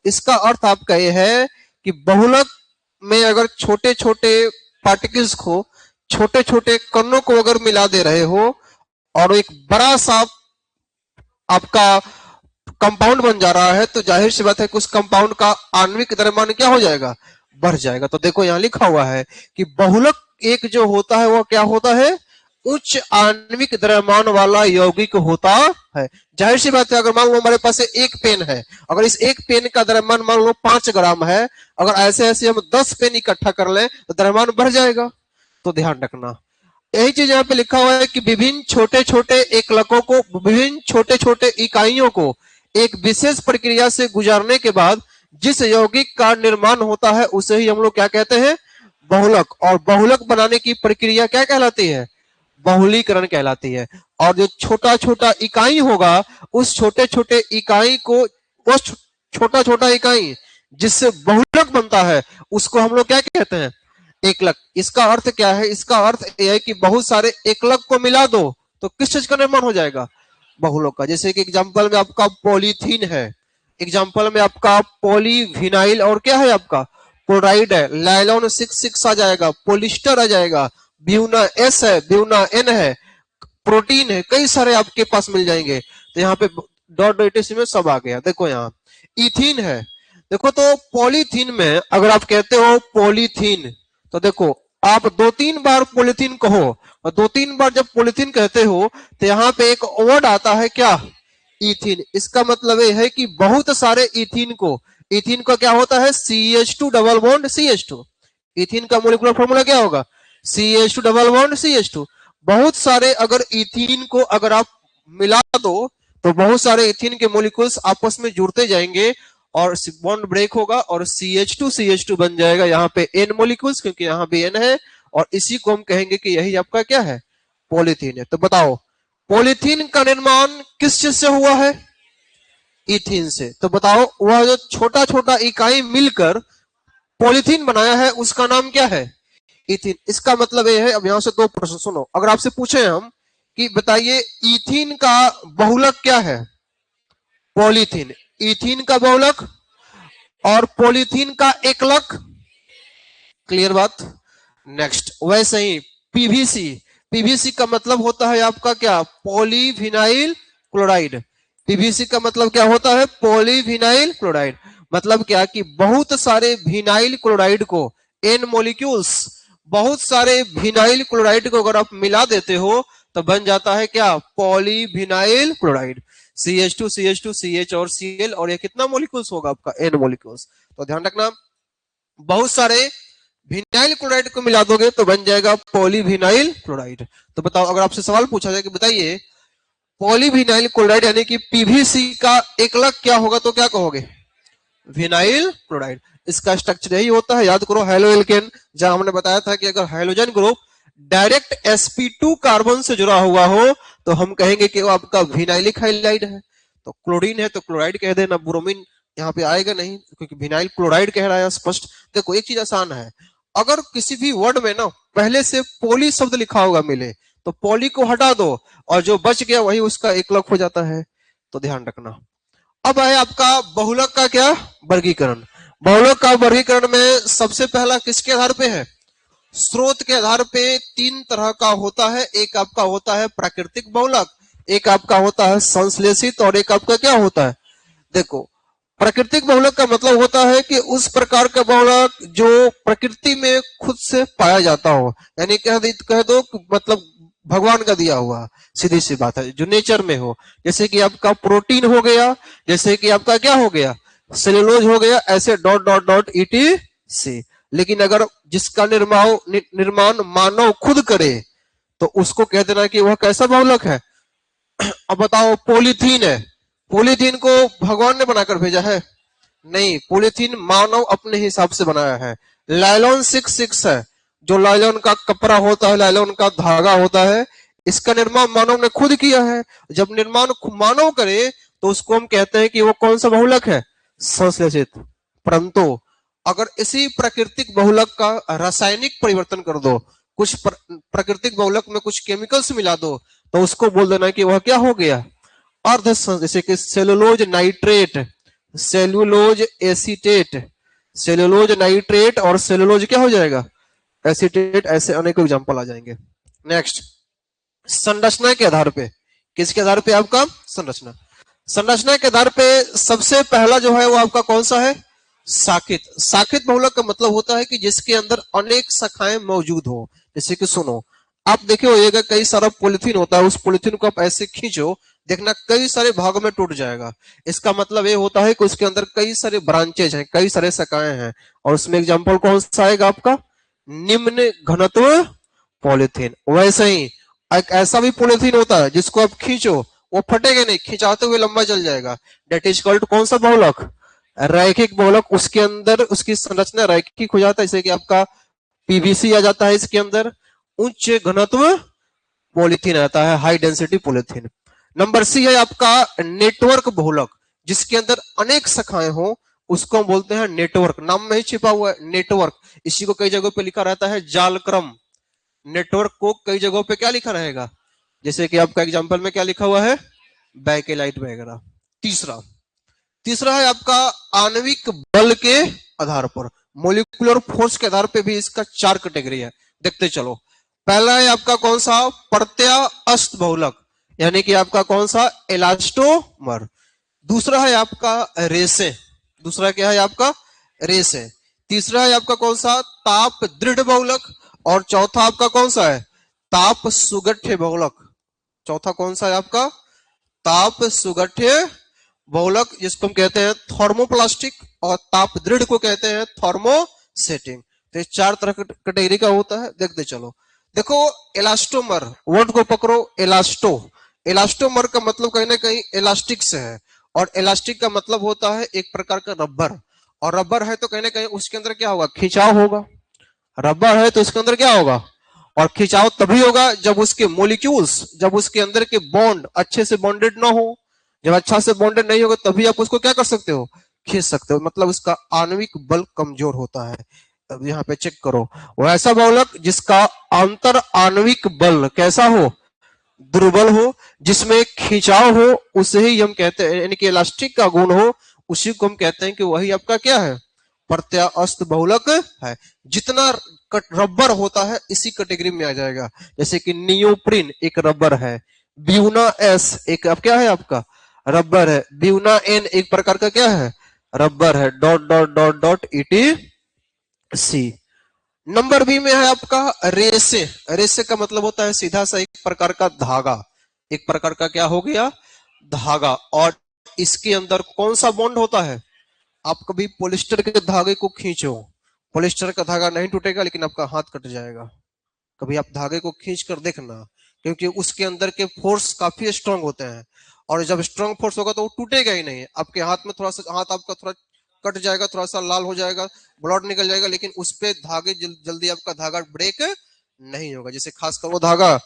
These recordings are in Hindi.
इसका अर्थ आपका ये है कि बहुलक में अगर छोटे छोटे पार्टिकल्स को, छोटे छोटे कणों को अगर मिला दे रहे हो और एक बड़ा सा आपका कंपाउंड बन जा रहा है, तो जाहिर सी बात है कि उस कंपाउंड का आणविक द्रव्यमान क्या हो जाएगा, बढ़ जाएगा। तो देखो यहां लिखा हुआ है कि बहुलक एक जो होता है वह क्या होता है, उच्च आणविक द्रव्यमान वाला यौगिक होता है। जाहिर सी बात है, अगर मान लो हमारे पास एक पेन है, अगर इस एक पेन का द्रव्यमान मान लो 5 ग्राम है, अगर ऐसे ऐसे हम 10 पेन इकट्ठा कर लें तो द्रव्यमान बढ़ जाएगा। तो ध्यान रखना, यही चीज यहाँ पे लिखा हुआ है कि विभिन्न छोटे छोटे एकलकों को, विभिन्न छोटे छोटे इकाइयों को एक विशेष प्रक्रिया से गुजारने के बाद जिस यौगिक का निर्माण होता है उसे ही हम लोग क्या कहते हैं, बहुलक। और बहुलक बनाने की प्रक्रिया क्या कहलाती है, बहुलीकरण कहलाती है। और जो छोटा छोटा इकाई होगा, उस छोटे छोटे इकाई को, उस छोटा छोटा इकाई जिससे बहुलक बनता है, उसको हम लोग क्या कहते हैं, एकलक। इसका अर्थ क्या है, इसका अर्थ यह है कि बहुत सारे एकलक को मिला दो तो किस चीज का निर्माण हो जाएगा, बहुलक का। जैसे कि एग्जांपल में आपका पॉलीथीन है, एग्जांपल में आपका पॉलीविनाइल और क्या है आपका क्लोराइड है, लाइलॉन 6 आ जाएगा, पोलिस्टर आ जाएगा, ब्यूना एस है, ब्यूना एन है, प्रोटीन है, कई सारे आपके पास मिल जाएंगे। तो यहाँ पे डॉट में सब आ गया। देखो यहाँ इथीन है, देखो तो पॉलीथीन में अगर आप कहते हो पॉलीथीन, तो देखो आप 2-3 बार पॉलीथीन कहो, और 2-3 बार जब पॉलीथीन कहते हो तो यहाँ पे एक वर्ड आता है क्या, इथीन। इसका मतलब ये है कि बहुत सारे इथीन को, इथीन का क्या होता है, CH2 double bond CH2। Ethene का मोलिकुलर फॉर्मूला क्या होगा, CH2 डबल बॉन्ड CH2। बहुत सारे अगर इथीन को अगर आप मिला दो तो बहुत सारे इथीन के मोलिकुल्स आपस में जुड़ते जाएंगे और बॉन्ड ब्रेक होगा और CH2 बन जाएगा। यहाँ पे N मोलिकुल्स, क्योंकि यहाँ भी N है, और इसी को हम कहेंगे कि यही आपका क्या है, पॉलीथीन है। तो बताओ पॉलीथीन का निर्माण किस चीज से हुआ है, इथीन से। तो बताओ वह जो छोटा छोटा इकाई मिलकर पॉलीथीन बनाया है उसका नाम क्या है, इथीन। इसका मतलब यह है, अब यहां से 2 प्रश्न सुनो। अगर आपसे पूछे हम कि बताइए इथीन का बहुलक क्या है, पॉलीथीन। इथीन का बहुलक और पॉलीथीन का एकलक, क्लियर बात। नेक्स्ट, वैसे ही पीवीसी, पीवीसी का मतलब होता है आपका क्या, पॉलीविनाइल क्लोराइड। पीवीसी का मतलब क्या होता है, पॉलीविनाइल क्लोराइड। मतलब क्या कि बहुत सारे विनाइल क्लोराइड को, N मॉलिक्यूल्स, बहुत सारे विनाइल क्लोराइड को अगर आप मिला देते हो तो बन जाता है क्या, polyvinyl chloride. CH2 CH2 CH और Cl, और ये कितना मॉलिक्यूल्स होगा आपका, N मॉलिक्यूल्स। तो ध्यान रखना, बहुत सारे विनाइल क्लोराइड को मिला दोगे तो बन जाएगा पॉलीविनाइल क्लोराइड। तो बताओ अगर आपसे सवाल पूछा जाए कि बताइए पॉलीविनाइल क्लोराइड यानी कि पीवीसी का एकलक क्या होगा, तो क्या कहोगे, विनाइल क्लोराइड। इसका स्ट्रक्चर यही होता है, याद करो, हेलो एल्केन, जहां हमने बताया था कि अगर hydrogen group direct sp2 carbon से जुड़ा हुआ हो तो हम कहेंगे कि वो आपका विनाइलिक हाइलाइड है। तो क्लोरीन है तो क्लोराइड कह देना, ब्रोमीन यहाँ पे आएगा नहीं क्योंकि विनाइल क्लोराइड कह रहा है स्पष्ट। देखो एक चीज आसान है, अगर किसी भी वर्ड में ना पहले से पॉली शब्द लिखा होगा मिले तो पॉली को हटा दो और जो बच गया वही उसका एकलक हो जाता है। तो ध्यान रखना। अब है आपका बहुलक का क्या, वर्गीकरण। बहुलक का वर्गीकरण में सबसे पहला किसके आधार पे है, स्रोत के आधार पे 3 तरह का होता है। एक आपका होता है प्राकृतिक बहुलक, एक आपका होता है संश्लेषित, और एक आपका क्या होता है, देखो प्राकृतिक बहुलक का मतलब होता है कि उस प्रकार का बहुलक जो प्रकृति में खुद से पाया जाता हो, यानी कह दो मतलब भगवान का दिया हुआ, सीधी सी बात है, जो नेचर में हो। जैसे कि आपका प्रोटीन हो गया, जैसे कि आपका क्या हो गया, सेलुलोज हो गया, ऐसे डॉट डॉट डॉट ETC। लेकिन अगर जिसका निर्माण मानव खुद करे तो उसको कह देना कि वह कैसा बहुलक है। अब बताओ पॉलीथीन है, पॉलीथीन को भगवान ने बनाकर भेजा है, नहीं, पॉलीथीन मानव अपने हिसाब से बनाया है। लाइलॉन 6 है, जो लाइलॉन का कपड़ा होता है, लाइलॉन का धागा होता है, इसका निर्माण मानव ने खुद किया है। जब निर्माण मानव करे तो उसको हम कहते हैं कि वो कौन सा बहुलक है, संश्लेषित। परंतु अगर इसी प्राकृतिक बहुलक का रासायनिक परिवर्तन कर दो, कुछ प्राकृतिक बहुलक में कुछ केमिकल्स मिला दो, तो उसको बोल देना कि वह क्या हो गया, अर्ध, जैसे कि cellulose nitrate, cellulose acetate, cellulose nitrate और सेल्यूलोज क्या हो जाएगा, एसीटेट। ऐसे अनेकों एग्जांपल आ जाएंगे। नेक्स्ट, संरचना के आधार पे, किसके आधार पे आपका, संरचना, संरचना के आधार पे सबसे पहला जो है वो आपका कौन सा है, साकित। साकित बहुलक का मतलब होता है कि जिसके अंदर अनेक शाखाएं मौजूद हो। जैसे कि सुनो, आप देखे होइएगा कई सारा पॉलिथीन होता है, उस पॉलिथीन को आप ऐसे खींचो, देखना कई सारे भागों में टूट जाएगा। इसका मतलब ये होता है कि उसके अंदर कई सारे ब्रांचेज हैं, कई सारे शाखाएं हैं। और उसमें एग्जाम्पल कौन सा आएगा आपका, निम्न घनत्व पॉलिथीन। वैसे ही एक ऐसा भी पॉलिथीन होता है जिसको आप खींचो वो फटेगा नहीं, खिंचाते हुए लंबा चल जाएगा। डेट इज कॉल्ड कौन सा बहुलक, रैखिक बहुलक। उसके अंदर उसकी संरचना रैखिक हो जाता है, जैसे कि आपका पीवीसी आ जाता है इसके अंदर, उच्च घनत्व पॉलिथीन आता है, high density polythene. Number C है आपका नेटवर्क बहुलक, जिसके अंदर अनेक शाखाएं हो, उसको हम बोलते हैं नेटवर्क। नाम में ही छिपा हुआ है नेटवर्क। इसी को कई जगहों पे लिखा रहता है जालक्रम। नेटवर्क को कई जगहों पे क्या लिखा रहेगा, जैसे कि आपका एग्जांपल में क्या लिखा हुआ है, बैकेलाइट वगैरह। तीसरा, तीसरा है आपका आणविक बल के आधार पर, मोलिकुलर फोर्स के आधार पे भी इसका 4 कैटेगरी है। देखते चलो, पहला है आपका कौन सा, प्रत्यास्थ बहुलक, यानी कि आपका कौन सा, इलास्टोमर। दूसरा है आपका रेसे, दूसरा क्या है आपका, रेसे। तीसरा है आपका कौन सा, ताप दृढ़ बहुलक। और चौथा आपका कौन सा है, ताप सुगठ्य बहुलक। चौथा कौन सा है आपका, ताप सुगठ्य बहुलक, जिसको हम कहते हैं थर्मोप्लास्टिक, और ताप दृढ़ को कहते हैं थर्मोसेटिंग। तो ये 4 तरह का कैटेगरी का होता है। देखते चलो, देखो इलास्टोमर वर्ड को पकड़ो, इलास्टो, इलास्टोमर का मतलब कहीं ना कहीं इलास्टिक से है, और इलास्टिक का मतलब होता है एक प्रकार का रबर। और रबर है तो कहीं ना कहीं उसके अंदर क्या होगा, खिंचाव होगा। रबर है तो इसके अंदर क्या होगा, और खिंचाव तभी होगा जब उसके मोलिक्यूल्स, जब उसके अंदर के बॉन्ड अच्छे से बॉन्डेड ना हो। जब अच्छा से बॉन्डेड नहीं होगा तभी आप उसको क्या कर सकते हो, खींच सकते हो। मतलब इसका आणविक बल कमजोर होता है। अब यहाँ पे चेक करो, वो ऐसा बहुलक जिसका अंतर आणविक बल कैसा हो, दुर्बल हो, जिसमें खिंचाव हो, उसे ही हम कहते हैं, यानी कि इलास्टिक का गुण हो, उसी को हम कहते हैं कि वही आपका क्या है, प्रत्यास्थ बहुलक है। जितना रबर होता है इसी कैटेगरी में आ जाएगा। जैसे कि नियोप्रिन एक रबर है, ब्यूना एस एक अब क्या है आपका रबर है, ब्यूना एन एक प्रकार का क्या है, रबर है, डॉट डॉट डॉट डॉट इटी सी। नंबर बी में है आपका रेसे। रेसे का मतलब होता है सीधा सा एक प्रकार का धागा, एक प्रकार का क्या हो गया, धागा। और इसके अंदर कौन सा बॉन्ड होता है, आप कभी पॉलिस्टर के धागे को खींचो, पॉलिस्टर का धागा नहीं टूटेगा लेकिन आपका हाथ कट जाएगा। कभी आप धागे को खींच कर देखना, क्योंकि उसके अंदर के फोर्स काफी स्ट्रांग होते हैं, और जब स्ट्रांग फोर्स होगा तो वो टूटेगा ही नहीं। आपके हाथ में थोड़ा सा, हाथ आपका थोड़ा कट जाएगा, थोड़ा सा लाल हो जाएगा, ब्लड निकल जाएगा, लेकिन उस पे धागे जल्दी आपका धागा ब्रेक नहीं होगा। जैसे खासकर वो धागा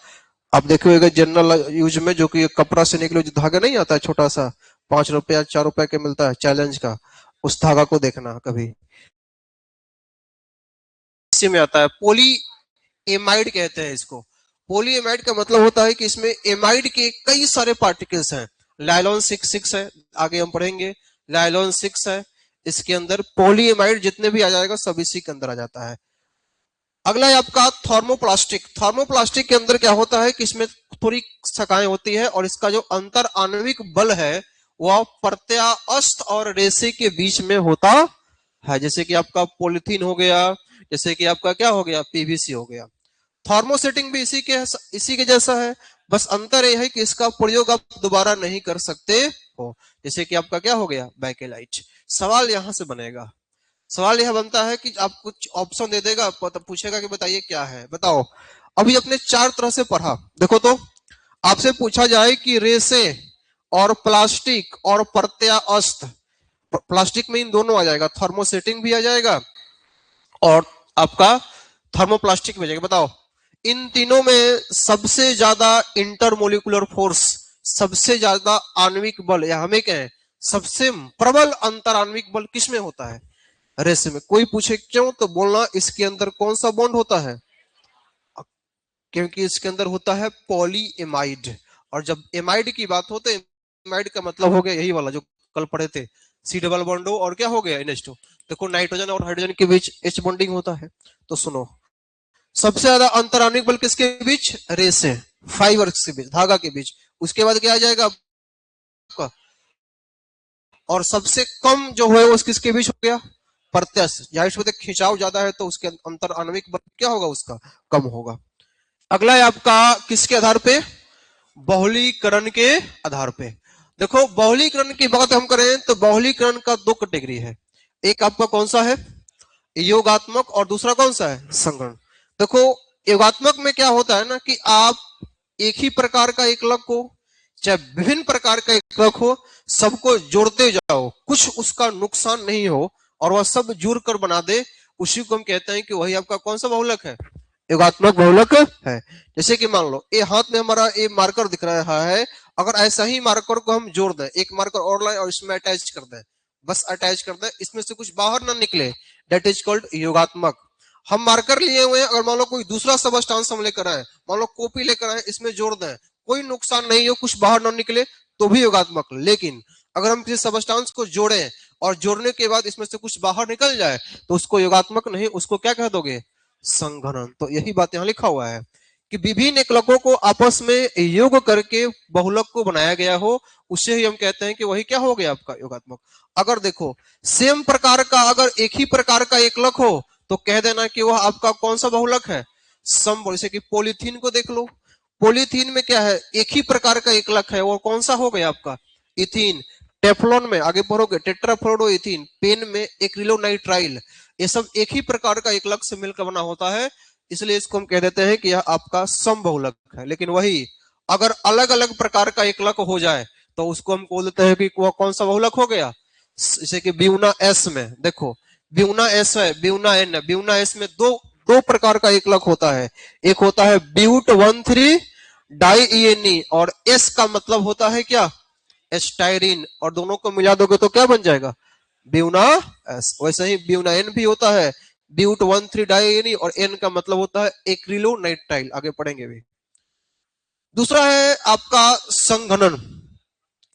आप देखे होगा जनरल यूज में, जो कि कपड़ा से निकले जो धागा नहीं आता है छोटा सा, 5 रुपया 4 रुपए के मिलता है चैलेंज का, उस धागा को देखना कभी। इसी में आता है पोली एमाइड कहते हैं इसको। पोली एमाइड का मतलब होता है कि इसमें एमाइड के कई सारे पार्टिकल्स हैं। लाइलॉन 6 है, आगे हम पढ़ेंगे, लाइलॉन 6 है। इसके अंदर पोली एमाइड जितने भी आ जाएगा सब इसी के अंदर आ जाता है। अगला है आपका थर्मोप्लास्टिक। थर्मोप्लास्टिक के अंदर क्या होता है कि इसमें थोड़ी शाखाएं होती है, और इसका जो अंतर आणविक बल है वह प्रत्यास्थ और रेसे के बीच में होता है। जैसे कि आपका पॉलिथीन हो गया, जैसे कि आपका क्या हो गया, पीवीसी हो गया। थर्मोसेटिंग भी इसी के जैसा है, बस अंतर यह है कि इसका प्रयोग आप दोबारा नहीं कर सकते हो। जैसे कि आपका क्या हो गया, बैकेलाइट। सवाल यहां से बनेगा, सवाल यह बनता है कि आप कुछ ऑप्शन दे देगा, पूछेगा कि बताइए क्या है, बताओ। अभी अपने 4 तरह से पढ़ा, देखो तो आपसे पूछा जाए कि रेसे और प्लास्टिक और प्रत्यास्थ, प्लास्टिक में इन दोनों आ जाएगा, थर्मोसेटिंग भी आ जाएगा और आपका थर्मोप्लास्टिक भी आ जाएगा। बताओ इन तीनों में सबसे ज्यादा इंटरमोलिकुलर फोर्स, सबसे ज्यादा आणविक बल, या हमें कहें सबसे प्रबल अंतर आणविक बल किसमें होता है, रेसे में। कोई पूछे क्यों, तो बोलना इसके अंदर कौन सा बॉन्ड होता है, क्योंकि इसके अंदर होता है पॉली एमाइड। और जब एमाइड की बात हो तो एमाइड का मतलब हो गया यही वाला जो कल पढ़े थे, सी डबल बॉन्ड हो और क्या हो गया NH2। देखो नाइट्रोजन और हाइड्रोजन के बीच H बॉन्डिंग होता है। तो सुनो, सबसे ज्यादा अंतर आणविक बल किसके बीच? रे से, फाइबर्स के बीच, धागा के बीच। उसके बाद क्या आ जाएगा आपका? और सबसे कम जो है वो किसके बीच हो गया? प्रत्यक्ष। जाहिर सी बात है, खिंचाव ज्यादा है तो उसके अंतर आणविक बल क्या होगा? उसका कम होगा। अगला है आपका किसके आधार पे? बहुलीकरण के आधार पे। देखो बहुलीकरण की बात हम करें तो बहुलीकरण का दो कैटेगरी है। एक आपका कौन सा है? योगात्मक, और दूसरा कौन सा है? संगरण। देखो योगात्मक में क्या होता है ना कि आप एक ही प्रकार का एकलक को, चाहे विभिन्न प्रकार का एकलक हो, सबको जोड़ते जाओ, कुछ उसका नुकसान नहीं हो और वह सब जुड़ कर बना दे, उसी को हम कहते हैं कि वही आपका कौन सा बहुलक है? योगात्मक बहुलक है। जैसे कि मान लो ये हाथ में हमारा ये मार्कर दिख रहा है, अगर ऐसा ही मार्कर को हम जोड़ दें, एक मार्कर और लाए और इसमें अटैच कर दें, बस अटैच कर दें, इसमें से कुछ बाहर ना निकले, दैट इज कॉल्ड योगात्मक। हम मार्कर लिए हुए हैं, अगर मान लो कोई दूसरा सबस्टांस हम लेकर आए, मान लो कॉपी लेकर आए, इसमें जोड़ दें, कोई नुकसान नहीं हो, कुछ बाहर ना निकले, तो भी योगात्मक। लेकिन अगर हम किसी सबस्टांस को जोड़ें और जोड़ने के बाद इसमें से कुछ बाहर निकल जाए तो उसको योगात्मक नहीं, उसको क्या कह दोगे? संघनन। तो यही बात यहाँ लिखा हुआ है कि विभिन्न एकलकों को आपस में योग करके बहुलक को बनाया गया हो, उसे ही हम कहते हैं कि वही क्या हो गया आपका? योगात्मक। अगर देखो सेम प्रकार का, अगर एक ही प्रकार का एकलक हो तो कह देना कि वह आपका कौन सा बहुलक है? सम। जैसे कि पॉलीथीन को देख लो, पॉलीथीन में क्या है? एक ही प्रकार का एकलक है, वो कौन सा हो गया आपका? इथीन। टेफ्लॉन में आगे पढ़ोगे टेट्राफ्लोरोइथीन, पेन में एक्रिलोनाइट्राइल, ये सब एक ही प्रकार का एकलक से मिलकर बना होता है, इसलिए इसको हम कह देते हैं कि यह आपका समबहुलक है। लेकिन वही अगर अलग अलग प्रकार का एकलक हो जाए तो उसको हम बोल देते हैं कि वह कौन सा बहुलक हो गया? जैसे कि ब्यूना एस में देखो, ब्यूना एस है, ब्यूना एन है। ब्यूना एस में दो दो प्रकार का एकलक होता है, एक होता है ब्यूट 1,3 डाइईएनई और एस का मतलब होता है क्या? एस्टाइरिन, और दोनों को मिला दोगे तो क्या बन जाएगा? Buena S. वैसे ही ब्यूना एन भी होता है, ब्यूट 1,3 डाइईएनई, और एन का मतलब होता है एक्रिलोनाइट्राइल, आगे पढ़ेंगे भी। दूसरा है आपका संघनन।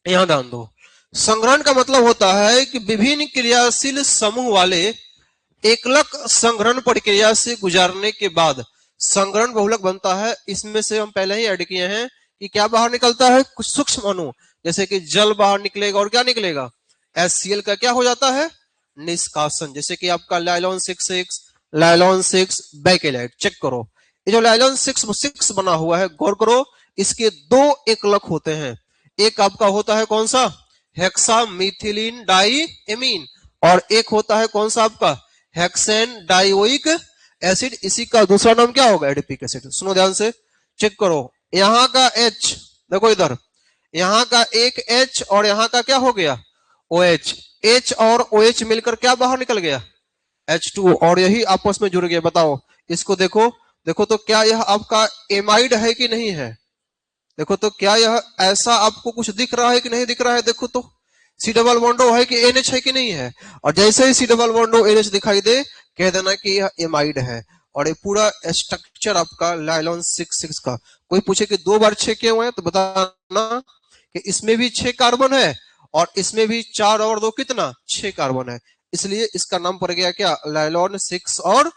यहां ध्यान दो, संग्रहण का मतलब होता है कि विभिन्न क्रियाशील समूह वाले एकलक संग्रहण प्रक्रिया से गुजारने के बाद संग्रहण बहुलक बनता है। इसमें से हम पहले ही ऐड किए हैं कि क्या बाहर निकलता है? कुछ सूक्ष्म अणु, जैसे कि जल बाहर निकलेगा और क्या निकलेगा? HCl का क्या हो जाता है? निष्कासन। जैसे कि आपका लाइलॉन 6 लाइलॉन 6 बैकेलाइट, चेक करो ये जो लाइलॉन 6 बना हुआ है, गौर करो इसके दो एकलक होते हैं। एक आपका होता है कौन सा? हेक्सा मिथिलीन डाइएमीन, और एक होता है कौन सा आपका? Hexane dioic acid. इसी का दूसरा नाम क्या होगा? Adipic acid. सुनो ध्यान से, चेक करो, यहां का H देखो इधर, यहां का एक H और यहां का क्या हो गया? OH। H और OH मिलकर क्या बाहर निकल गया? H2, और यही आपस में जुड़ गया। बताओ इसको देखो, देखो तो क्या यह आपका एमाइड है कि नहीं है? देखो तो क्या यह ऐसा आपको कुछ दिख रहा है कि नहीं दिख रहा है? देखो तो सी डबल बॉन्डो है कि NH है कि नहीं है? और जैसे ही सी डबल बॉन्डो NH दिखाई दे, कह देना कि यह एमाइड है। और ये पूरा स्ट्रक्चर आपका लाइलॉन 6 का। कोई पूछे कि 2 बार 6 क्यों है, तो बताना कि इसमें भी 6 कार्बन है और इसमें भी 4 और 2 कितना? 6 कार्बन है, इसलिए इसका नाम पड़ गया क्या? लाइलॉन 6 और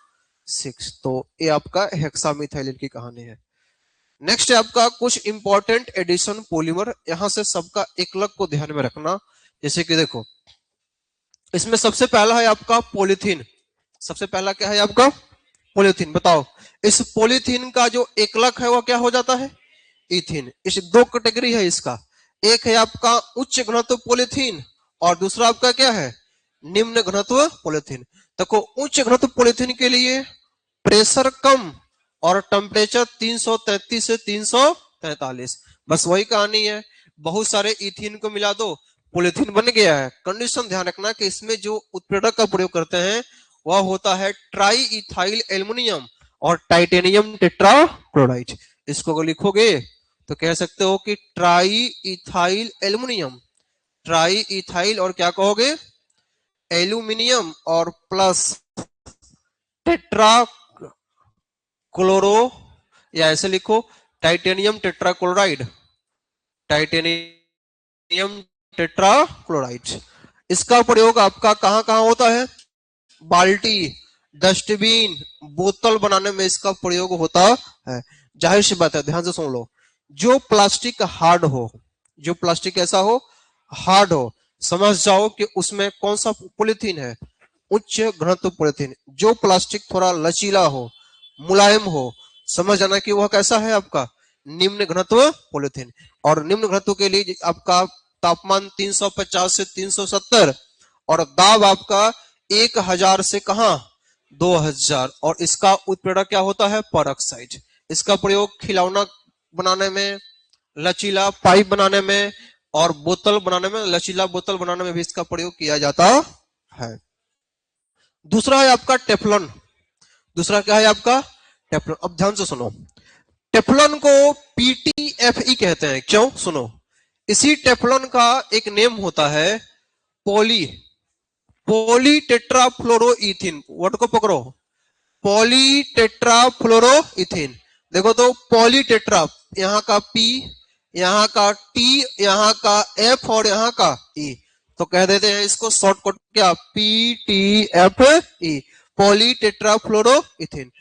6। तो ये आपका हेक्सामिथाइलिन की कहानी है। नेक्स्ट है आपका कुछ इंपॉर्टेंट एडिशन पॉलीमर। यहां से सबका एकलक को ध्यान में रखना। जैसे कि देखो इसमें सबसे पहला है आपका पॉलीथीन। सबसे पहला क्या है आपका? पॉलीथीन। बताओ इस पॉलीथीन का जो एकलक है वह क्या हो जाता है? इथीन। इस दो कैटेगरी है इसका, एक है आपका उच्च घनत्व पॉलीथीन और दूसरा आपका क्या है? निम्न घनत्व पॉलीथीन। देखो उच्च घनत्व पॉलीथीन के लिए प्रेशर कम और टेम्परेचर 333 से 343, बस वही कहानी है। बहुत सारे इथीन को मिला दो, पॉलीथीन बन गया है। कंडीशन ध्यान रखना कि इसमें जो उत्प्रेरक का प्रयोग करते हैं वह होता है ट्राई इथाइल एल्युमिनियम और टाइटेनियम टेट्राक्लोराइड। इसको अगर लिखोगे तो कह सकते हो कि try ethyl aluminium, try ethyl और क्या कहोगे? एल्यूमिनियम, और प्लस टेट्रा क्लोरो, या ऐसे लिखो टाइटेनियम टेट्राक्लोराइड, टाइटेनियम टेट्राक्लोराइड। इसका प्रयोग आपका कहां कहां होता है? बाल्टी, डस्टबिन, बोतल बनाने में इसका प्रयोग होता है। जाहिर सी बात है, ध्यान से सुन लो, जो प्लास्टिक हार्ड हो, जो प्लास्टिक ऐसा हो हार्ड हो, समझ जाओ कि उसमें कौन सा पॉलिथीन है? उच्च घनत्व पॉलिथीन। जो प्लास्टिक थोड़ा लचीला हो, मुलायम हो, समझ जाना कि वह कैसा है आपका? निम्न घनत्व पॉलिथीन। और निम्न घनत्व के लिए आपका तापमान 350 से 370 और दाब आपका 1000 से कहां? 2000। और इसका उत्प्रेरक क्या होता है? परऑक्साइड। इसका प्रयोग खिलौना बनाने में, लचीला पाइप बनाने में और बोतल बनाने में, लचीला बोतल बनाने में भी इसका प्रयोग किया जाता है। दूसरा है आपका टेफलॉन। दूसरा क्या है आपका? टेफलॉन। अब ध्यान से सुनो, टेफलॉन को PTFE कहते हैं। क्यों? सुनो, इसी टेफलॉन का एक नेम होता है पॉली टेट्राफ्लोरोइथीन। वर्ड को पकड़ो, पॉली टेट्राफ्लोरोइथीन। देखो तो पॉली टेट्रा, यहां का P, यहां का T, यहां का F और यहां का E, तो कह देते हैं इसको शॉर्टकट क्या? PTFE, poly tetrafluoroethylene.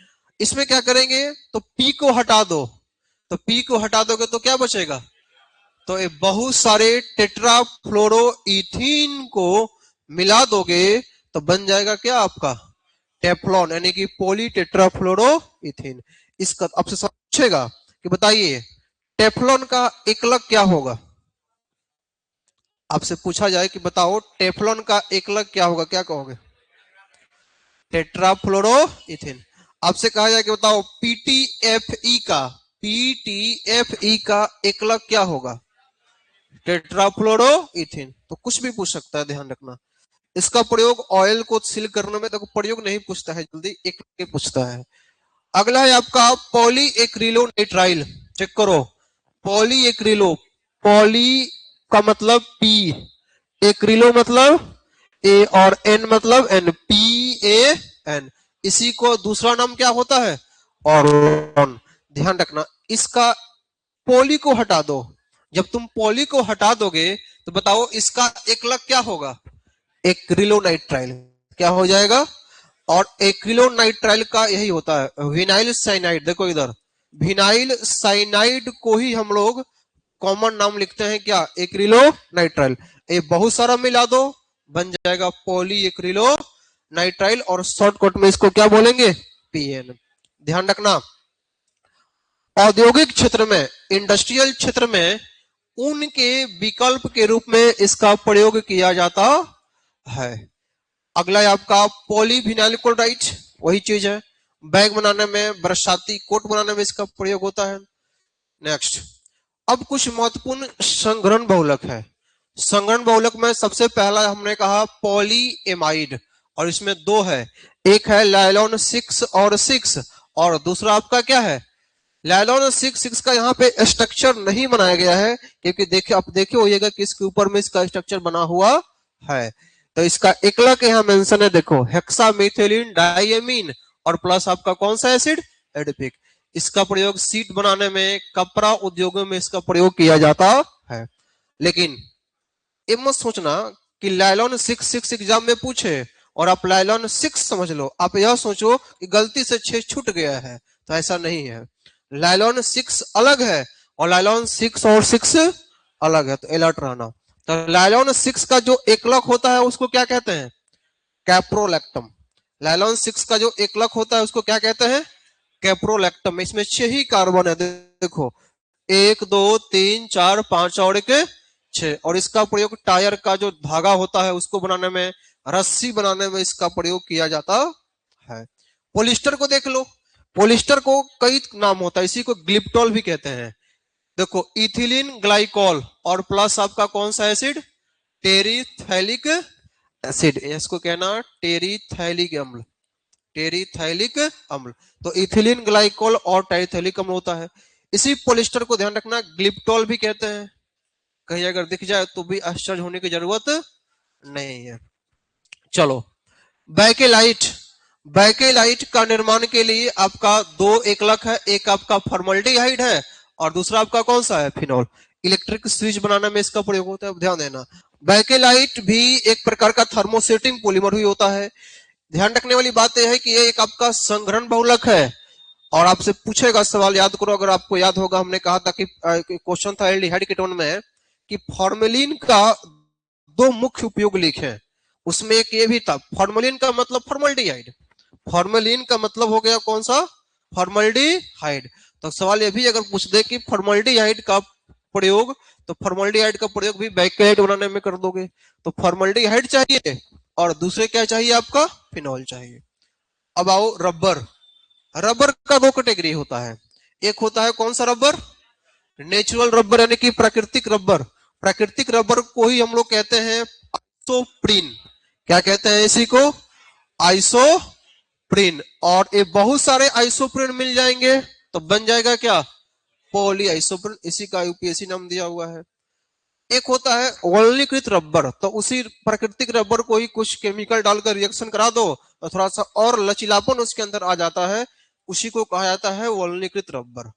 इसमें क्या करेंगे? तो P को हटा दो, तो P को हटा दोगे तो क्या बचेगा? तो ये बहुत सारे टेट्राफ्लोरोइथीन को मिला दोगे तो बन जाएगा क्या आपका? टेफ्लॉन, यानी कि पॉली टेट्राफ्लोरोइथीन। इसका आपसे पूछेगा कि बताइए टेफ्लॉन का एकलक क्या होगा? आपसे पूछा जाए कि बताओ टेफ्लॉन का एकलक क्या होगा, क्या कहोगे? टेट्राफ्लोरोइथीन। आपसे कहा जाए कि बताओ पीटीएफई का एकलक क्या होगा? टेट्राफ्लोरोइथीन। तो कुछ भी पूछ सकता है, ध्यान रखना। इसका प्रयोग ऑयल को सील करने में तो प्रयोग नहीं पूछता है, जल्दी एक पूछता है। अगला है आपका पॉली एक्रिलोनाइट्राइल। चेक करो, पॉली एक्रिलो, पॉली का मतलब पी, एक्रिलो मतलब ए और एन मतलब एन, PAN। इसी को दूसरा नाम क्या होता है? ऑर्गन। ध्यान रखना, इसका पॉली को हटा दो। जब तुम पॉली को हटा दोगे तो बताओ इसका एकलक क्या होगा? एक्रिलोनाइट्राइल। क्या हो जाएगा? और एक्रिलोनाइट्राइल का यही होता है विनाइल साइनाइड। देखो इधर, विनाइल साइनाइड को ही हम लोग कॉमन नाम लिखते हैं क्या? एक्रिलोनाइट्राइल। ये बहुत सारा मिला दो, बन जाएगा पॉली एक्रिलोनाइट्राइल और शॉर्टकट में इसको क्या बोलेंगे? PN। ध्यान रखना, औद्योगिक क्षेत्र में, इंडस्ट्रियल क्षेत्र में ऊन के विकल्प के रूप में इसका प्रयोग किया जाता है। अगला है आपका पॉलीविनाइल क्लोराइड, वही चीज है, बैग बनाने में, बरसाती कोट बनाने में इसका प्रयोग होता है। नेक्स्ट, अब कुछ महत्वपूर्ण संघरण बहुलक है। संघरण बहुलक में सबसे पहला हमने कहा पॉलीएमाइड, और इसमें दो है, एक है लाइलॉन 6 और 6 और दूसरा आपका क्या है? लाइलॉन 6 का यहाँ पे स्ट्रक्चर नहीं बनाया गया है, क्योंकि देखिए आप देखे होइएगा कि इसके ऊपर में इसका स्ट्रक्चर बना हुआ है। तो इसका एकलक यहाँ मेंशन है, देखो हेक्सामेथिलीन डाइएमीन और प्लस आपका कौन सा एसिड? एडिपिक। इसका प्रयोग सीट बनाने में, कपड़ा उद्योगों में इसका प्रयोग किया जाता है। लेकिन ये मत सोचना कि लाइलॉन 6 एग्जाम में पूछे और आप लाइलॉन 6 समझ लो, आप यह सोचो कि गलती से 6 छूट गया है, तो ऐसा नहीं है। लाइलॉन 6 अलग है और लाइलॉन 6 और 6 अलग है, तो अलर्ट रहना। तो लाइलॉन 6 का जो एकलक होता है उसको क्या कहते हैं? कैप्रोलैक्टम। लाइलॉन 6 का जो एकलक होता है उसको क्या कहते हैं? कैप्रोलैक्टम। इसमें 6 ही कार्बन है, देखो 1 2 3 4 5 और 1 6। और इसका प्रयोग टायर का जो धागा होता है उसको बनाने में, रस्सी बनाने में इसका प्रयोग किया जाता है। पॉलिस्टर को देख लो, पॉलिस्टर को कई नाम होता है, इसी को ग्लिप्टॉल भी कहते हैं। देखो इथिलीन ग्लाइकॉल और प्लस आपका कौन सा एसिड? टेरिथाइलिक एसिड, इसको कहना टेरिथाइलिक अम्ल, टेरिथाइलिक अम्ल। तो इथिलीन ग्लाइकॉल और टेरिथाइलिक अम्ल होता है। इसी पॉलिस्टर को ध्यान रखना ग्लिप्टॉल भी कहते हैं, कहीं अगर दिख जाए तो भी आश्चर्य होने की जरूरत नहीं है। चलो, बैकेलाइट। बैकेलाइट का निर्माण के लिए आपका दो एकलक है, एक आपका फॉर्मल्डिहाइड है और दूसरा आपका कौन सा है? फिनॉल। इलेक्ट्रिक स्विच बनाने में इसका प्रयोग होता है, ध्यान देना। बैकेलाइट भी एक प्रकार का थर्मोसेटिंग पॉलीमर ही होता है। ध्यान रखने वाली बात यह है कि ये एक आपका संघनन बहुलक है और आपसे पूछेगा सवाल, याद करो, अगर आपको याद होगा हमने कहा था कि क्वेश्चन था एल्डिहाइड कीटोन में कि फॉर्मेलिन का दो मुख्य उपयोग लिखे, उसमें एक ये भी था। फॉर्मेलिन का मतलब फॉर्मल्डिहाइड, फॉर्मेलिन का मतलब हो गया कौन सा, फॉर्मल्डिहाइड। तो सवाल ये भी अगर पूछ दे कि फॉर्मल्डिहाइड का प्रयोग, तो फॉर्मल्डिहाइड का प्रयोग भी बैकेलाइट बनाने में कर दोगे। तो फॉर्मल्डिहाइड चाहिए और दूसरे क्या चाहिए आपका, फिनॉल चाहिए। अब आओ रबर। रबर का दो कैटेगरी होता है, एक होता है कौन सा रबर, नेचुरल रबर यानी कि प्राकृतिक रबर। प्राकृतिक रबर को ही हम लोग कहते हैं आइसोप्रीन। क्या कहते हैं इसी को, आइसोप्रीन। और ये बहुत सारे आइसोप्रीन मिल जाएंगे तो बन जाएगा क्या, पॉली आइसोप्रीन। इसी का यूपीएससी नाम दिया हुआ है। एक होता है वल्नीकृत रबर, तो उसी प्राकृतिक रबर को ही कुछ केमिकल डालकर रिएक्शन करा दो तो थोड़ा सा और लचीलापन उसके अंदर आ जाता है, उसी को कहा जाता है वल्नीकृत रबर।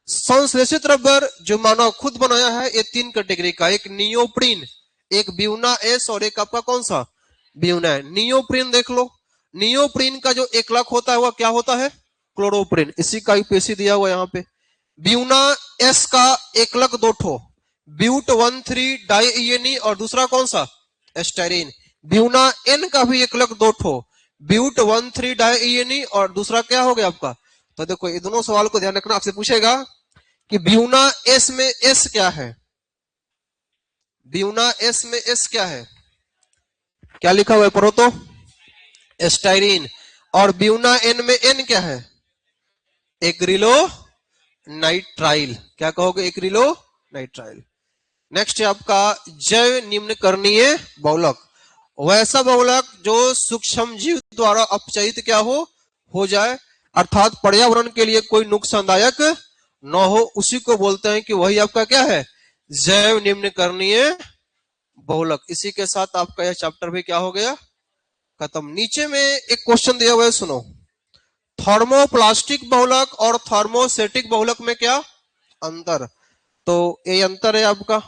संश्लेषित रबर जो मानव खुद बनाया है, ये तीन कैटेगरी का, एक नियोप्रीन, एक ब्यूना एस और एक आपका कौन सा, ब्यूना है। नियोप्रीन देख लो, नियोप्रीन का जो एकलक होता है वह क्या होता है, क्लोरोप्रीन। इसी का यूपीएससी दिया हुआ यहाँ पे। ब्यूना एस का एकलक दो ठो, ब्यूट 1,3 डाई और दूसरा कौन सा, एस्टाइरिन। ब्यूना एन का भी एकलक दो ठो, ब्यूट 1,3 डाई और दूसरा क्या हो गया आपका। तो देखो ये दोनों सवाल को ध्यान रखना, आपसे पूछेगा कि ब्यूना एस में एस क्या है, ब्यूना एस में एस क्या है, क्या लिखा हुआ है पढ़ो तो, एस्टाइरिन। और ब्यूना एन में एन क्या है, एक्रिलो नाइट्राइल। क्या कहोगे, एक्रिलो नाइट्राइल। नेक्स्ट है आपका जैव निम्नकरणीय बहुलक। वैसा बहुलक जो सूक्ष्म जीव द्वारा अपचयित क्या हो जाए, अर्थात पर्यावरण के लिए कोई नुकसानदायक न हो, उसी को बोलते हैं कि वही आपका क्या है, जैव निम्नकरणीय बहुलक। इसी के साथ आपका यह चैप्टर भी क्या हो गया, खत्म। नीचे में एक क्वेश्चन दिया हुआ है, सुनो। थर्मोप्लास्टिक बहुलक और थर्मोसेटिक बहुलक में क्या अंतर, तो ये अंतर है आपका,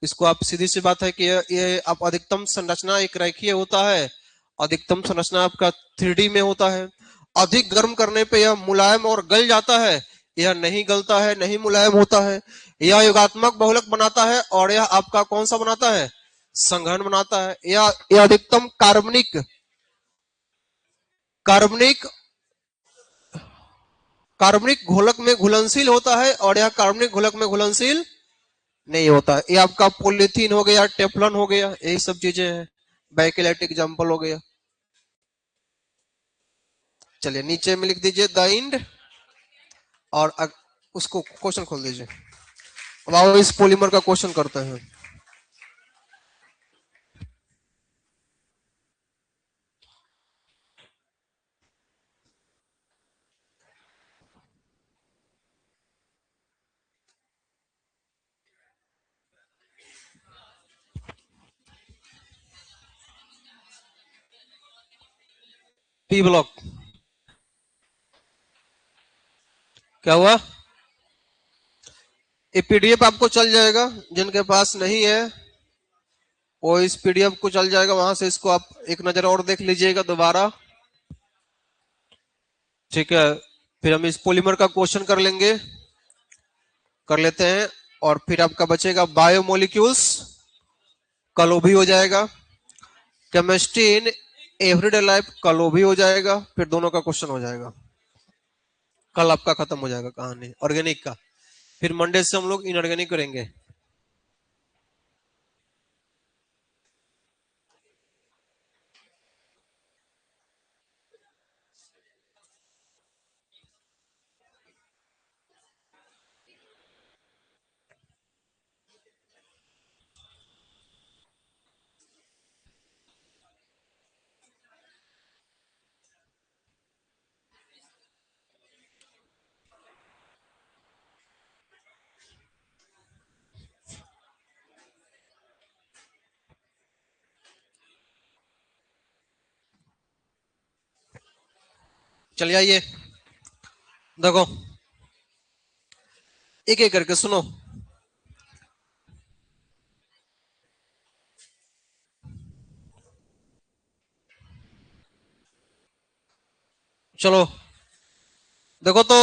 इसको आप सीधी सी बात है कि ये आप अधिकतम संरचना एक रेखीय होता है, अधिकतम संरचना आपका 3D में होता है। अधिक गर्म करने पे यह मुलायम और गल जाता है, यह नहीं गलता है, नहीं मुलायम होता है। यह योगात्मक बहुलक बनाता है और यह आपका कौन सा बनाता है, संघनन बनाता है। यह अधिकतम कार्बनिक कार्बनिक कार्बनिक घोलक में घुलनशील होता है और यह कार्बनिक घोलक में घुलनशील नहीं होता। ये आपका पॉलीथीन हो गया, टेफ्लॉन हो गया, यही सब चीजें हैं, बैकेलाइट एग्जाम्पल हो गया। चलिए नीचे में लिख दीजिए द इंड और उसको क्वेश्चन खोल दीजिए। अब आओ इस पॉलीमर का क्वेश्चन करते हैं। पी ब्लॉक क्या हुआ, ये पीडीएफ आपको चल जाएगा, जिनके पास नहीं है वो इस पीडीएफ को चल जाएगा, वहां से इसको आप एक नजर और देख लीजिएगा दोबारा, ठीक है। फिर हम इस पॉलीमर का क्वेश्चन कर लेंगे, कर लेते हैं। और फिर आपका बचेगा बायोमोलिक्यूल्स, कल वो भी हो जाएगा। केमिस्ट्री इन एवरीडे लाइफ, कल वो भी हो जाएगा, फिर दोनों का क्वेश्चन हो जाएगा। कल आपका खत्म हो जाएगा कहानी ऑर्गेनिक का। फिर मंडे से हम लोग इनऑर्गेनिक करेंगे। चलिए आइए देखो, एक एक करके सुनो। चलो देखो तो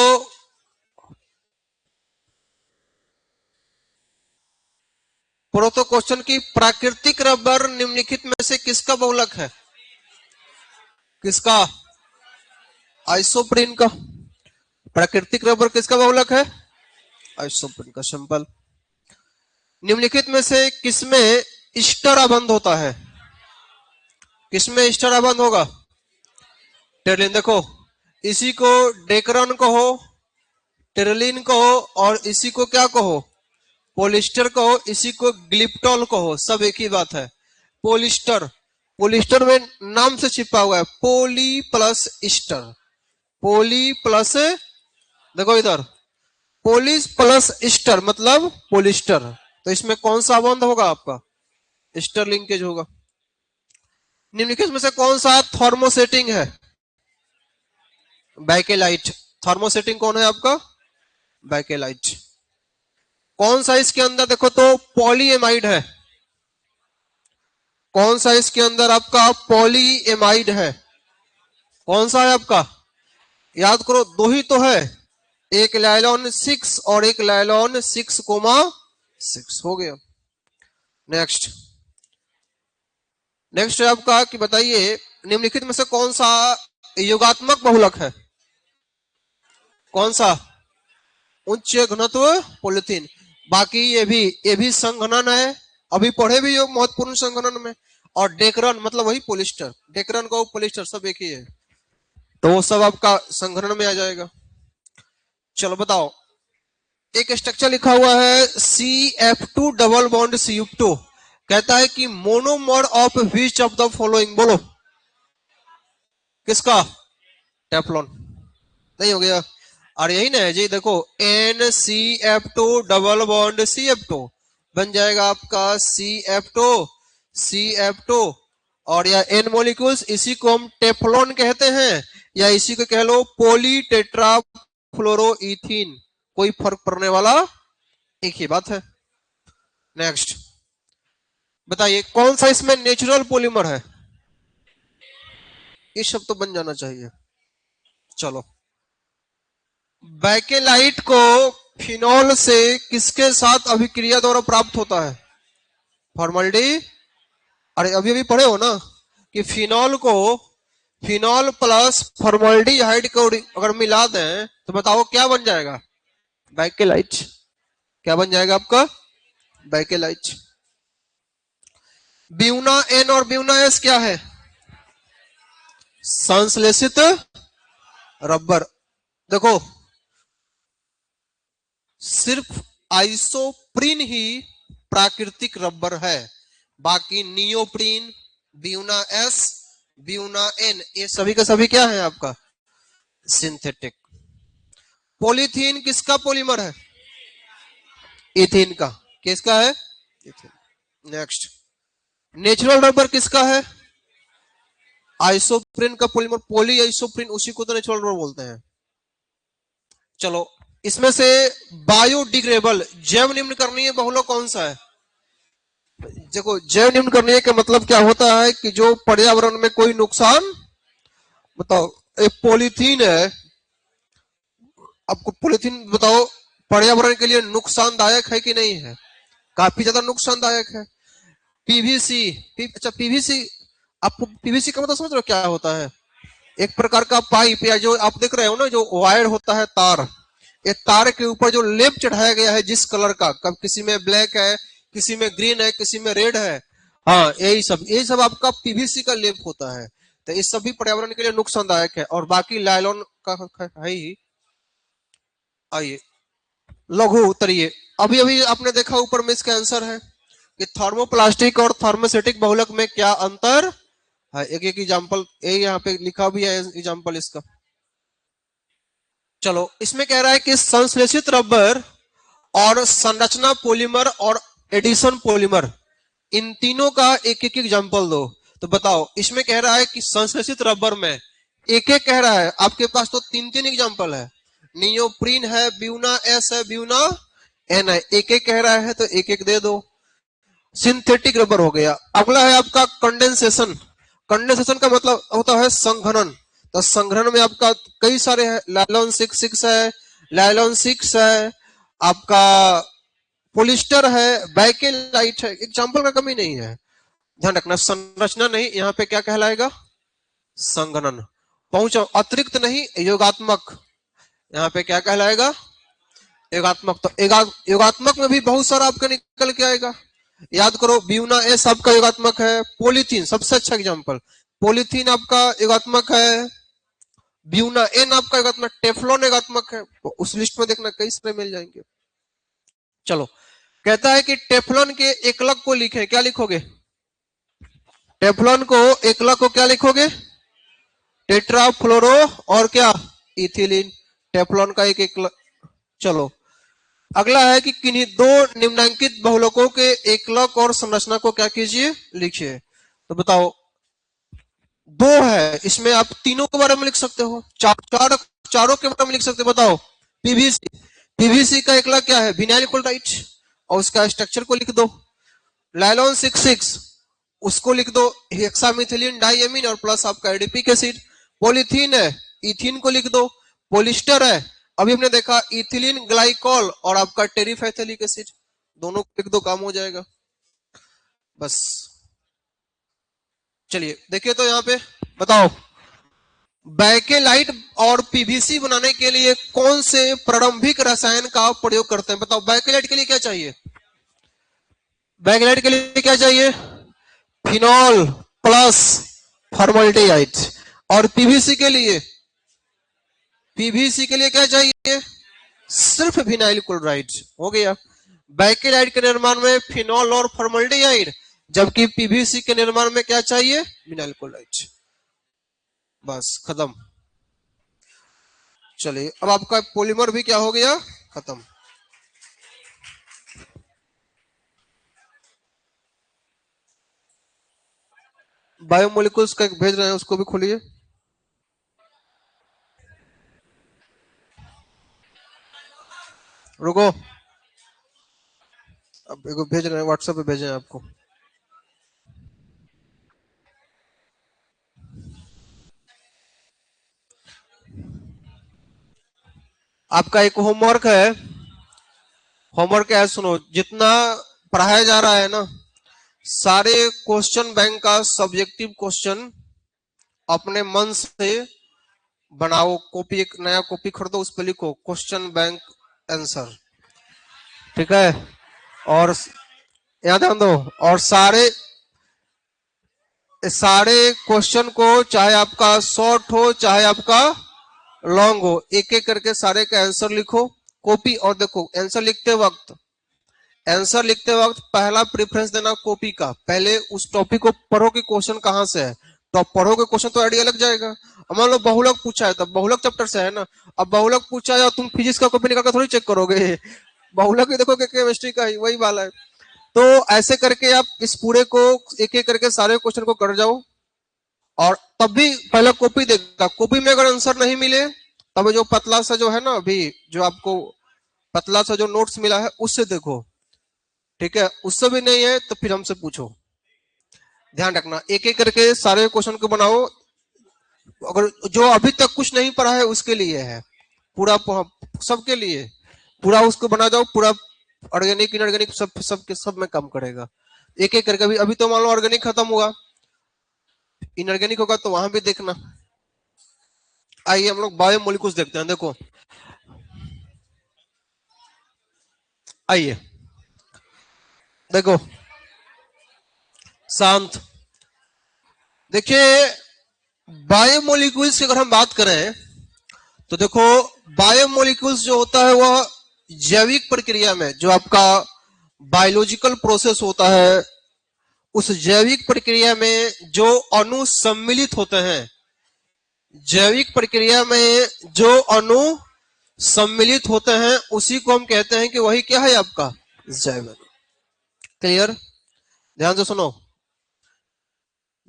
पढ़ो तो क्वेश्चन की, प्राकृतिक रबर निम्नलिखित में से किसका बहुलक है? किसका? आइसोप्रीन का। प्राकृतिक रबर किसका बहुलक है? आइसोप्रीन का। सिंपल। निम्नलिखित में से किसमें स्टर आबंध होता है? किसमें स्टर आबंध होगा? टेरलिन। देखो इसी को डेकरन कहो, टेरलिन कहो, और इसी को क्या कहो? पोलिस्टर कहो, इसी को ग्लिप्टॉल कहो, सब एक ही बात है। पोलिस्टर, पोलिस्टर में नाम से छिपा हुआ है पोली प्लस स्टर। पोली प्लस, देखो इधर, पोलिस प्लस स्टर मतलब पोलिस्टर। तो इसमें कौन सा बंध होगा आपका? स्टर लिंकेज होगा। निम्नलिखित में से कौन सा थर्मोसेटिंग है? बैकेलाइट। थर्मोसेटिंग कौन है आपका? बैकेलाइट। कौन सा इसके अंदर देखो तो पॉलीएमाइड है? कौन सा इसके अंदर आपका पॉलीएमाइड है? कौन सा है आपका? याद करो, दो ही तो है, एक लाइलॉन 6 और एक लाइलॉन 6,6 हो गया। नेक्स्ट। नेक्स्ट है आपका कि बताइए निम्नलिखित में से कौन सा योगात्मक बहुलक है? कौन सा? उच्च घनत्व पॉलिथीन। बाकी ये भी संघनन है, अभी पढ़े भी हो महत्वपूर्ण संघनन में। और डेकरन मतलब वही पोलिस्टर, डेकरन का पोलिस्टर सब एक ही है, तो वो सब आपका संघनन में आ जाएगा। चलो बताओ, एक स्ट्रक्चर लिखा हुआ है CF2 डबल बॉन्ड CF2, कहता है कि monomer of which of the following, बोलो किसका? टेफ्लॉन। नहीं हो गया? और यही ना है जी, देखो NCF2 डबल बॉन्ड CF2 बन जाएगा आपका CF2 और या N मॉलिक्यूल्स, इसी को हम टेफ्लॉन कहते हैं, या इसी को कह लो पॉली टेट्रा फ्लोरोइथीन, कोई फर्क पड़ने वाला एक ही बात है। नेक्स्ट बताइए कौन सा इसमें नेचुरल पॉलीमर है? ये सब तो बन जाना चाहिए। चलो, बैकेलाइट को फिनॉल से किसके साथ अभिक्रिया द्वारा प्राप्त होता है? फॉर्मल्डी। अरे अभी अभी पढ़े हो ना कि फिनॉल प्लस फॉर्मल्डिहाइड को अगर मिला दें तो बताओ क्या बन जाएगा? बैकेलाइट। क्या बन जाएगा आपका? बैकेलाइट। ब्यूना N और ब्यूना S क्या है? संश्लेषित रबर। देखो सिर्फ आइसोप्रीन ही प्राकृतिक रबर है, बाकी neoprene, Buena S, Buena N, ये सभी का सभी क्या है आपका? सिंथेटिक। पॉलीथीन किसका पॉलीमर है? इथीन का। किसका है? इथीन। नेक्स्ट, नेचुरल रबर किसका है? आइसोप्रीन का पॉलीमर, पॉली आइसोप्रीन, उसी को तो नेचुरल रबर बोलते हैं। चलो, इसमें से बायोडिग्रेडेबल जैव निम्न करणीय बहुलक कौन सा है? देखो जैव निम्न करणीय का मतलब क्या होता है कि जो पर्यावरण में कोई नुकसान, बताओ एक पॉलीथीन है, आपको पॉलीथीन बताओ पर्यावरण के लिए नुकसानदायक है कि नहीं है? काफी ज्यादा नुकसानदायक है। पीवीसी, अच्छा पीवीसी, आपको पीवीसी का मतलब समझ रहे हो क्या होता है? एक प्रकार का पाइप, या जो आप देख रहे हो ना जो वायर होता है तार, ये तार के ऊपर जो लेप चढ़ाया गया है जिस कलर का, कब किसी में ब्लैक है, किसी में ग्रीन है, किसी में रेड है, हाँ यही सब आपका पीवीसी का लेप होता है। तो ये सब भी पर्यावरण के लिए नुकसानदायक है, और बाकी लाइलॉन का है ही। आइए लघु उत्तरीय, अभी अभी आपने देखा ऊपर में इसका आंसर है कि थर्मोप्लास्टिक और थर्मोसेटिक बहुलक में क्या अंतर है। एक एक एग्जांपल यहाँ पे लिखा भी है एग्जांपल इसका। चलो, इसमें कह रहा है कि संश्लेषित रबर और संरचना पॉलीमर और एडिशन पॉलीमर, इन तीनों का एक एक एग्जांपल दो। तो बताओ, इसमें कह रहा है कि संश्लेषित रबर में एक एक कह रहा है, आपके पास तो तीन तीन एग्जांपल है, नियोप्रीन है, ब्यूना S है, ब्यूना N है, एक एक कह रहा है तो एक एक दे दो। सिंथेटिक रबर हो गया। अगला है आपका कंडेंसेशन। कंडेंसेशन का मतलब होता है संघनन। तो संग्रहण में आपका कई सारे है, लाइलॉन 6 है, लाइलॉन 6 है, आपका पोलिस्टर है, बैकेलाइट है, एग्जाम्पल का कमी नहीं है। ध्यान रखना, संरचना नहीं, यहाँ पे क्या कहलाएगा, संगणन। पहुंचो, अतिरिक्त नहीं, योगात्मक, यहाँ पे क्या कहलाएगा, योगात्मक। तो योगात्मक में भी बहुत सारा आपका निकल के आएगा। याद करो, ब्यूना एस आपका योगात्मक है, पॉलीथीन सबसे अच्छा एग्जांपल, पॉलीथीन आपका योगात्मक है, ब्यूना एन आपका योगात्मक, टेफ्लॉन योगात्मक है। तो उस लिस्ट में देखना कई सारे मिल जाएंगे। चलो, कहता है कि टेफ्लॉन के एकलक को लिखे, क्या लिखोगे, टेफ्लॉन को एकलक को क्या लिखोगे, टेट्राफ्लोरो और क्या, इथिलीन, टेफ्लॉन का एक एकलक। चलो, अगला है कि किन्हीं दो निम्नांकित बहुलकों के एकलक और संरचना को क्या कीजिए, लिखिए। तो बताओ, दो है, इसमें आप तीनों के बारे में लिख सकते हो, चारों के बारे में लिख सकते हो। बताओ, पीवीसी, पीवीसी का एकलक क्या है, विनाइल क्लोराइड, और उसका स्ट्रक्चर को लिख दो। लाइलॉन 6 उसको लिख दो, हेक्सामिथिलीन डाइएमीन और प्लस आपका एडीपिक एसिड। पॉलीथीन है, इथीन को लिख दो। पॉलिस्टर है, अभी हमने देखा, इथिलीन ग्लाइकॉल और आपका टेरिफेथैलिक एसिड, दोनों को लिख दो, काम हो जाएगा बस। चलिए देखिए, तो यहाँ पे बताओ, बैकेलाइट और पीवीसी बनाने के लिए कौन से प्रारंभिक रसायन का प्रयोग करते हैं। बताओ, बैकेलाइट के लिए क्या चाहिए, बैकेलाइट के लिए क्या चाहिए, फिनॉल प्लस फॉर्मल्डिहाइड। और पीवीसी के लिए, पीवीसी के लिए क्या चाहिए, सिर्फ विनाइल क्लोराइड। हो गया, बैकेलाइट के निर्माण में फिनॉल और फॉर्मल्डिहाइड, जबकि पीवीसी के निर्माण में क्या चाहिए, विनाइल क्लोराइड। बस खत्म। चलिए, अब आपका पॉलीमर भी क्या हो गया, खत्म। बायोमोलिकुल्स का एक भेज रहे हैं, उसको भी खोलिए। रुको, अब एक भेज रहे हैं, व्हाट्सएप पे भेजे हैं आपको। आपका एक होमवर्क है, होमवर्क है, सुनो, जितना पढ़ाया जा रहा है ना, सारे क्वेश्चन बैंक का सब्जेक्टिव क्वेश्चन अपने मन से बनाओ। कॉपी, एक नया कॉपी खरीदो, उस पर लिखो क्वेश्चन बैंक आंसर, ठीक है। और याद ध्यान दो, और सारे सारे क्वेश्चन को, चाहे आपका शॉर्ट हो चाहे आपका लॉन्ग हो, एक एक करके सारे का आंसर लिखो कॉपी। और देखो, आंसर लिखते वक्त, आंसर लिखते वक्त पहला प्रेफरेंस देना कॉपी का, पहले उस टॉपिक को पढ़ो कि क्वेश्चन कहां से है। तो पढ़ोगे क्वेश्चन तो आइडिया लग जाएगा। मान लो बहुलक पूछा है, तो बहुलक चैप्टर से है ना, अब बहुलक पूछा है, तुम फिजिक्स का कॉपी निकाल कर थोड़ी चेक करोगे, बहुलक भी देखोगे, केमिस्ट्री का ही वही वाला है। तो ऐसे करके आप इस पूरे को एक एक करके सारे क्वेश्चन को कर जाओ, और तब भी पहले कॉपी देगा। कॉपी में अगर आंसर नहीं मिले, तब जो पतला सा जो है ना, अभी जो आपको पतला सा जो नोट्स मिला है उससे देखो, ठीक है। उससे भी नहीं है तो फिर हमसे पूछो। ध्यान रखना, एक एक करके सारे क्वेश्चन को बनाओ। अगर जो अभी तक कुछ नहीं पढ़ा है उसके लिए है, पूरा सबके लिए पूरा उसको बना जाओ। पूरा ऑर्गेनिक इनऑर्गेनिक सब में काम करेगा, एक एक करके। अभी तो मान लो ऑर्गेनिक खत्म हुआ, इनऑर्गेनिक होगा तो वहां भी देखना। आइए हम लोग बायोमोलिकुल्स देखते हैं। देखो, आइए देखो, शांत, देखिए, बायोमोलिकुल्स की अगर हम बात करें तो देखो, बायोमोलिकुल्स जो होता है वह जैविक प्रक्रिया में, जो आपका बायोलॉजिकल प्रोसेस होता है, उस जैविक प्रक्रिया में जो अणु सम्मिलित होते हैं, जैविक प्रक्रिया में जो अणु सम्मिलित होते हैं, उसी को हम कहते हैं कि वही क्या है, आपका जैव अणु। क्लियर, ध्यान से सुनो,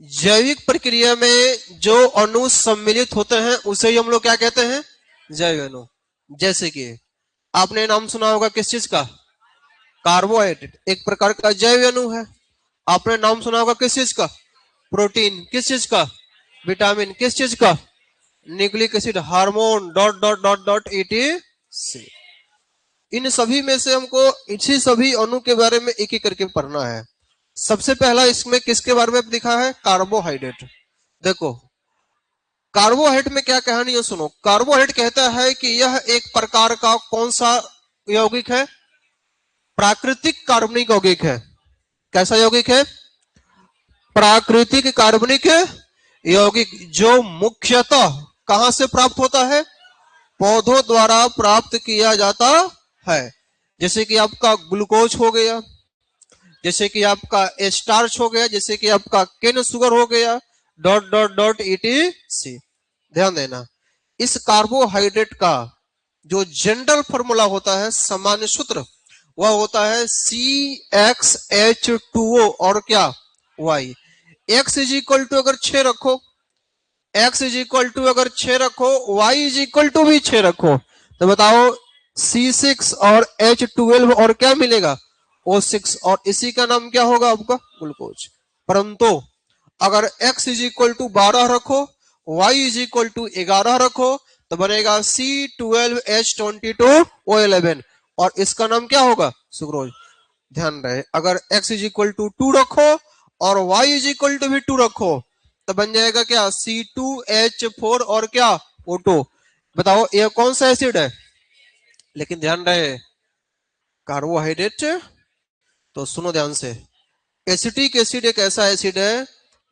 जैविक प्रक्रिया में जो अणु सम्मिलित होते हैं उसे ही हम लोग क्या कहते हैं, जैव अणु। जैसे कि आपने नाम सुना होगा किस चीज का, कार्बोहाइड्रेट एक प्रकार का जैव अणु है। आपने नाम सुना होगा किस चीज का, प्रोटीन, किस चीज का, विटामिन, किस चीज का, nucleic acid, hormone, dot dot dot dot ETC। इन सभी में से हमको इसी सभी अणु के बारे में एक एक करके पढ़ना है। सबसे पहला इसमें किसके बारे में दिखा है? कार्बोहाइड्रेट। देखो कार्बोहाइड्रेट में क्या कहानी है, सुनो। कार्बोहाइड्रेट कहता है कि यह एक प्रकार का कौन सा यौगिक है? प्राकृतिक कार्बनिक यौगिक है। कैसा यौगिक है? प्राकृतिक कार्बनिक यौगिक, जो मुख्यतः कहां से प्राप्त होता है? पौधों द्वारा प्राप्त किया जाता है। जैसे कि आपका ग्लूकोज हो गया, जैसे कि आपका स्टार्च हो गया, जैसे कि आपका केन शुगर हो गया, डॉट डॉट डॉट ETC। ध्यान देना, इस कार्बोहाइड्रेट का जो जनरल फॉर्मूला होता है, सामान्य सूत्र, वह होता है CXH2O और क्या? Y। X is equal to अगर 6 रखो, X इज इक्वल टू अगर 6 रखो, Y इज इक्वल टू भी 6 रखो, तो बताओ C6 और H12 और क्या मिलेगा? O6। और इसी का नाम क्या होगा? आपका ग्लूकोज। परंतु अगर X इज इक्वल टू 12 रखो, Y इज इक्वल टू 11 रखो, तो बनेगा C12H22O11 और इसका नाम क्या होगा? सुक्रोज। ध्यान रहे, अगर X इज इक्वल टू 2 रखो और Y इज इक्वल टू भी 2 रखो, तो बन जाएगा क्या? C2H4 और क्या? O2। बताओ ये कौन सा एसिड है? लेकिन ध्यान रहे, कार्बोहाइड्रेट, तो सुनो ध्यान से। एसिटिक एसिड एक ऐसा एसिड है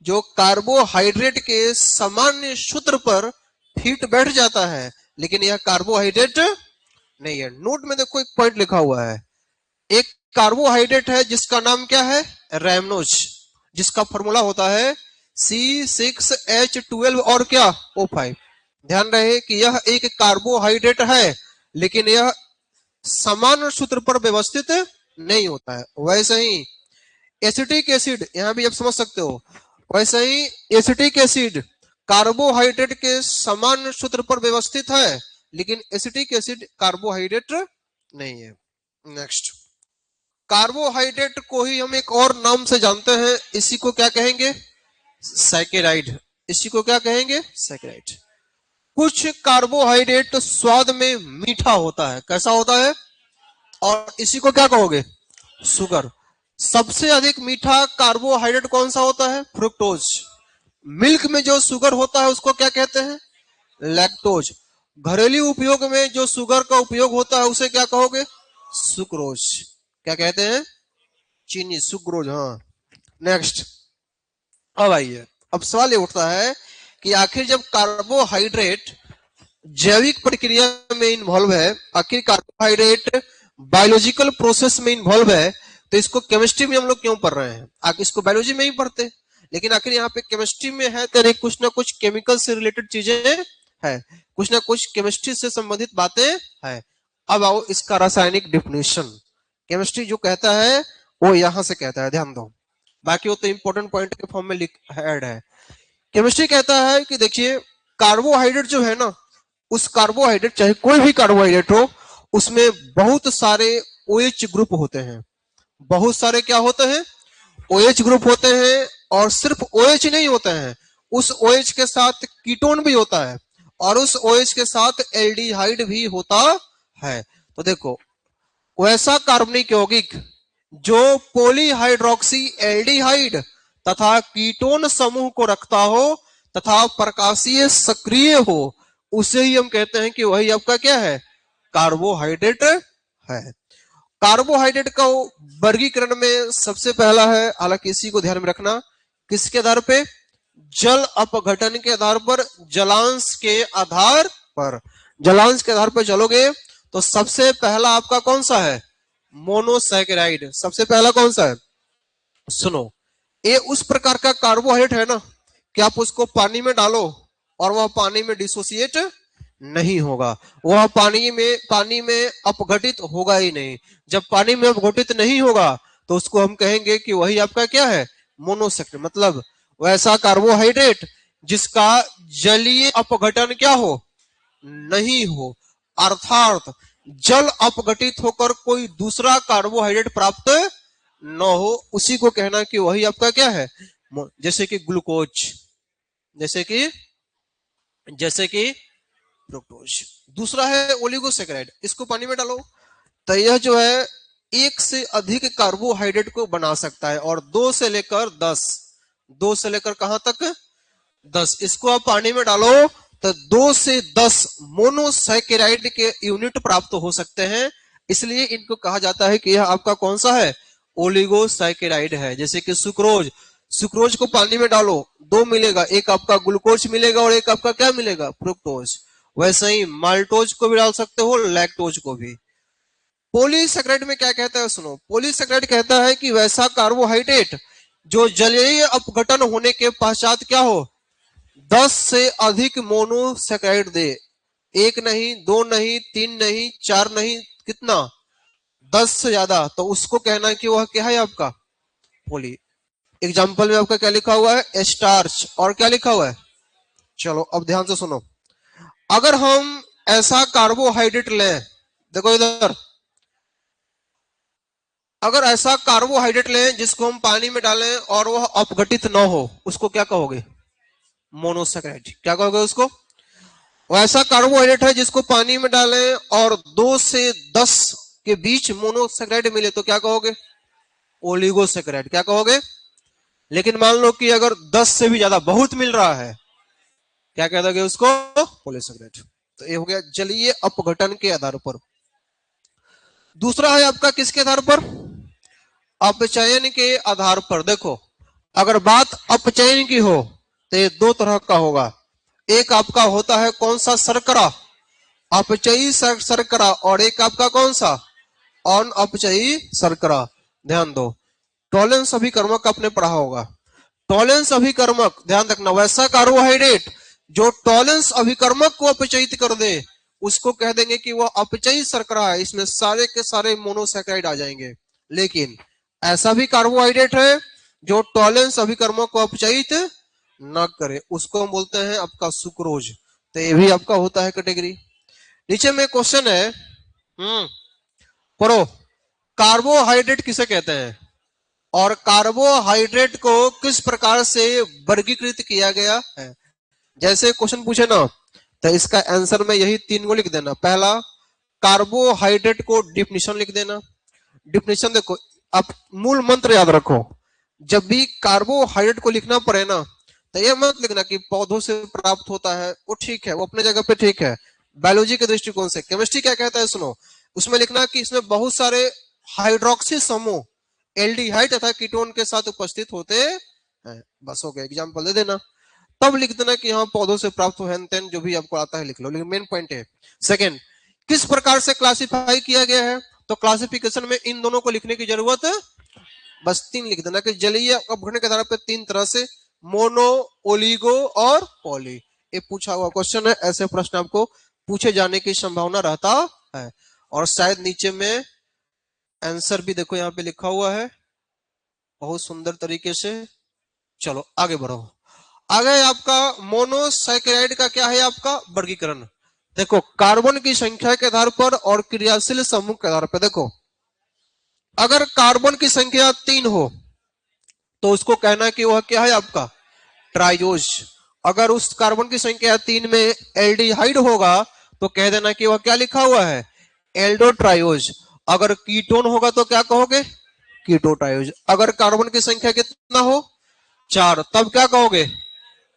जो कार्बोहाइड्रेट के सामान्य सूत्र पर फिट बैठ जाता है, लेकिन यह कार्बोहाइड्रेट नहीं है। नोट में देखो एक पॉइंट लिखा हुआ है, एक कार्बोहाइड्रेट है जिसका नाम क्या है? रैमनोज, जिसका फॉर्मूला होता है C6H12 और क्या? O5। ध्यान रहे कि यह एक कार्बोहाइड्रेट है, लेकिन यह समान सूत्र पर व्यवस्थित नहीं होता है। वैसे ही एसिटिक एसिड, यहां भी आप समझ सकते हो, वैसे ही एसिटिक एसिड कार्बोहाइड्रेट के समान सूत्र पर व्यवस्थित है, लेकिन एसिटिक एसिड कार्बोहाइड्रेट नहीं है। नेक्स्ट, कार्बोहाइड्रेट को ही हम एक और नाम से जानते हैं, इसी को क्या कहेंगे? सैकेराइड। इसी को क्या कहेंगे? सैकेराइड। कुछ कार्बोहाइड्रेट स्वाद में मीठा होता है। कैसा होता है? और इसी को क्या कहोगे? शुगर। सबसे अधिक मीठा कार्बोहाइड्रेट कौन सा होता है? फ्रुक्टोज। मिल्क में जो शुगर होता है उसको क्या कहते हैं? लैक्टोज। घरेलू उपयोग में जो शुगर का उपयोग होता है उसे क्या कहोगे? सुक्रोज। क्या कहते हैं? चीनी, सुक्रोज। हाँ। नेक्स्ट, अब आइए, अब सवाल ये उठता है कि आखिर जब कार्बोहाइड्रेट जैविक प्रक्रिया में इन्वॉल्व है, आखिर कार्बोहाइड्रेट बायोलॉजिकल प्रोसेस में इन्वॉल्व है, तो इसको केमिस्ट्री में हम लोग क्यों पढ़ रहे हैं? आखिर इसको बायोलॉजी में ही पढ़ते, लेकिन आखिर यहाँ पे केमिस्ट्री में है, तो कुछ ना कुछ केमिकल से रिलेटेड चीजें है, कुछ ना कुछ केमिस्ट्री से संबंधित बातें है। अब आओ इसका रासायनिक डिफिनेशन। केमिस्ट्री जो कहता है वो यहां से कहता है, ध्यान दो, बाकी वो तो इंपॉर्टेंट पॉइंट के फॉर्म में ऐड है। केमिस्ट्री कहता है कि देखिए, कार्बोहाइड्रेट जो है ना, उस कार्बोहाइड्रेट, चाहे कोई भी कार्बोहाइड्रेट हो, उसमें बहुत सारे OH ग्रुप होते हैं। बहुत सारे क्या होते हैं? OH ग्रुप होते हैं। और सिर्फ OH नहीं होते हैं, उस OH के साथ कीटोन भी होता है, और उस OH के साथ एल्डिहाइड भी होता है। तो देखो, वैसा कार्बनिक यौगिक जो पॉलीहाइड्रोक्सी एल्डिहाइड तथा कीटोन समूह को रखता हो तथा प्रकाशीय सक्रिय हो, उसे ही हम कहते हैं कि वही आपका क्या है? कार्बोहाइड्रेट है। कार्बोहाइड्रेट का वर्गीकरण में सबसे पहला है, हालांकि इसी को ध्यान में रखना, किसके आधार पे? जल अपघटन के आधार पर, जलांश के आधार पर। जलांश के आधार पर चलोगे तो सबसे पहला आपका कौन सा है? मोनोसैकेराइड। सबसे पहला कौन सा है? सुनो, ये उस प्रकार का कार्बोहाइड्रेट है ना कि आप उसको पानी में डालो और वह पानी में डिसोसिएट नहीं होगा, वह पानी में अपघटित होगा ही नहीं। जब पानी में अपघटित नहीं होगा तो उसको हम कहेंगे कि वही आपका क्या है? मोनोसैकेराइड। मतलब वैसा कार्बोहाइड्रेट जिसका जलीय अपघटन क्या हो? नहीं हो, अर्थात जल अपघटित होकर कोई दूसरा कार्बोहाइड्रेट प्राप्त न हो, उसी को कहना कि वही आपका क्या है? जैसे कि ग्लूकोज, जैसे कि जैसे कि फ्रुक्टोज। दूसरा है ओलिगोसैकेराइड, इसको पानी में डालो तो यह जो है एक से अधिक कार्बोहाइड्रेट को बना सकता है, और 2 से लेकर 10, 2 से लेकर कहां तक 10, इसको आप पानी में डालो तो 2 से 10 मोनोसैकेराइड के यूनिट प्राप्त हो सकते हैं। इसलिए इनको कहा जाता है कि यह आपका कौन सा है, ओलिगोसैकेराइड है। जैसे कि सुक्रोज, सुक्रोज को पानी में डालो 2 मिलेगा, एक आपका ग्लूकोज मिलेगा और एक आपका क्या मिलेगा, फ्रुक्टोज। वैसे ही माल्टोज को भी डाल सकते हो, लैक्टोज को भी। पॉलीसैकेराइड में क्या कहता है सुनो, पॉलीसैकेराइड कहता है कि वैसा कार्बोहाइड्रेट जो जलीय अपघटन होने के पश्चात क्या हो, 10 से अधिक मोनोसैकेराइड दे, एक नहीं, 2 नहीं, 3 नहीं, 4 नहीं, कितना, 10 से ज्यादा, तो उसको कहना है कि वह क्या है आपका पॉली। एग्जाम्पल में आपका क्या लिखा हुआ है, स्टार्च, और क्या लिखा हुआ है, चलो अब ध्यान से सुनो। अगर हम ऐसा कार्बोहाइड्रेट लें, देखो इधर, अगर ऐसा कार्बोहाइड्रेट लें जिसको हम पानी में डालें और वह अपघटित न हो, उसको क्या कहोगे, मोनोसैकेराइड। क्या कहोगे उसको, वैसा कार्बोहाइड्रेट है जिसको पानी में डालें और 2 से 10 के बीच मोनोसैकेराइड मिले तो क्या कहोगे, ओलिगोसैकेराइड। क्या कहोगे, लेकिन मान लो कि अगर 10 से भी ज्यादा बहुत मिल रहा है, क्या कह दोगे उसको, पॉलीसैकेराइड। तो ये हो गया जलीय अपघटन के आधार पर। दूसरा है आपका किसके आधार पर, अपचयन के आधार पर। देखो अगर बात अपचयन की हो तो ये 2 तरह का होगा। एक आपका होता है कौन सा, शर्करा, अपचयी शर्करा, और एक आपका कौन सा, अनअपचयी शर्करा। ध्यान दो, टॉलेंस अभिकर्मक आपने पढ़ा होगा, टॉलेंस अभिकर्मक ध्यान रखना, वैसा कार्बोहाइड्रेट जो टॉलेंस अभिकर्मक को अपचयित कर दे उसको कह देंगे कि वह अपचयी शर्करा है, इसमें सारे के सारे मोनोसैकेराइड आ जाएंगे। लेकिन ऐसा भी कार्बोहाइड्रेट है जो टॉलेंस अभिकर्मक को अपचयित न करे, उसको हम बोलते हैं आपका सुक्रोज। तो ये भी आपका होता है कैटेगरी। नीचे में क्वेश्चन है, पढ़ो, कार्बोहाइड्रेट किसे कहते हैं और कार्बोहाइड्रेट को किस प्रकार से वर्गीकृत किया गया है। जैसे क्वेश्चन पूछे ना तो इसका आंसर में यही 3 को लिख देना। पहला, कार्बोहाइड्रेट को डिफिनीशन लिख देना। डिफिनीशन देखो, आप मूल मंत्र याद रखो, जब भी कार्बोहाइड्रेट को लिखना पड़े ना तो यह मत लिखना कि पौधों से प्राप्त होता है, वो ठीक है, वो अपने जगह पे ठीक है, बायोलॉजी के दृष्टिकोण से। केमिस्ट्री क्या कहता है सुनो, उसमें लिखना कि इसमें बहुत सारे हाइड्रोक्सी समूह एल्डिहाइड तथा कीटोन के साथ उपस्थित होते हैं, बस हो गया, एग्जाम्पल दे देना। तब लिख देना कि हाँ पौधों से प्राप्त हो, हेन तेन जो भी आपको आता है लिख लो, लेकिन मेन पॉइंट है। सेकंड, किस प्रकार से क्लासिफाई किया गया है, तो क्लासिफिकेशन में इन दोनों को लिखने की जरूरत है, बस 3 लिख देना कि जलीय अपघटन के आधार पर 3 तरह से, मोनो, ओलिगो और पॉली। ये पूछा हुआ क्वेश्चन है, ऐसे प्रश्न आपको पूछे जाने की संभावना रहता है। और शायद नीचे में आंसर भी देखो यहाँ पे लिखा हुआ है बहुत सुंदर तरीके से। चलो आगे बढ़ो। आगे आपका मोनोसैकेराइड का क्या है आपका वर्गीकरण। देखो कार्बन की संख्या के आधार पर और क्रियाशील समूह के आधार पर। देखो अगर कार्बन की संख्या 3 हो तो उसको कहना कि वह क्या है आपका ट्राइओज। अगर उस कार्बन की संख्या 3 में एल्डिहाइड होगा तो कह देना कि वह क्या लिखा हुआ है, एल्डोट्राइओज। अगर कीटोन होगा तो क्या कहोगे, कीटोट्राइओज। अगर कार्बन की संख्या कितना हो 4 तब क्या कहोगे,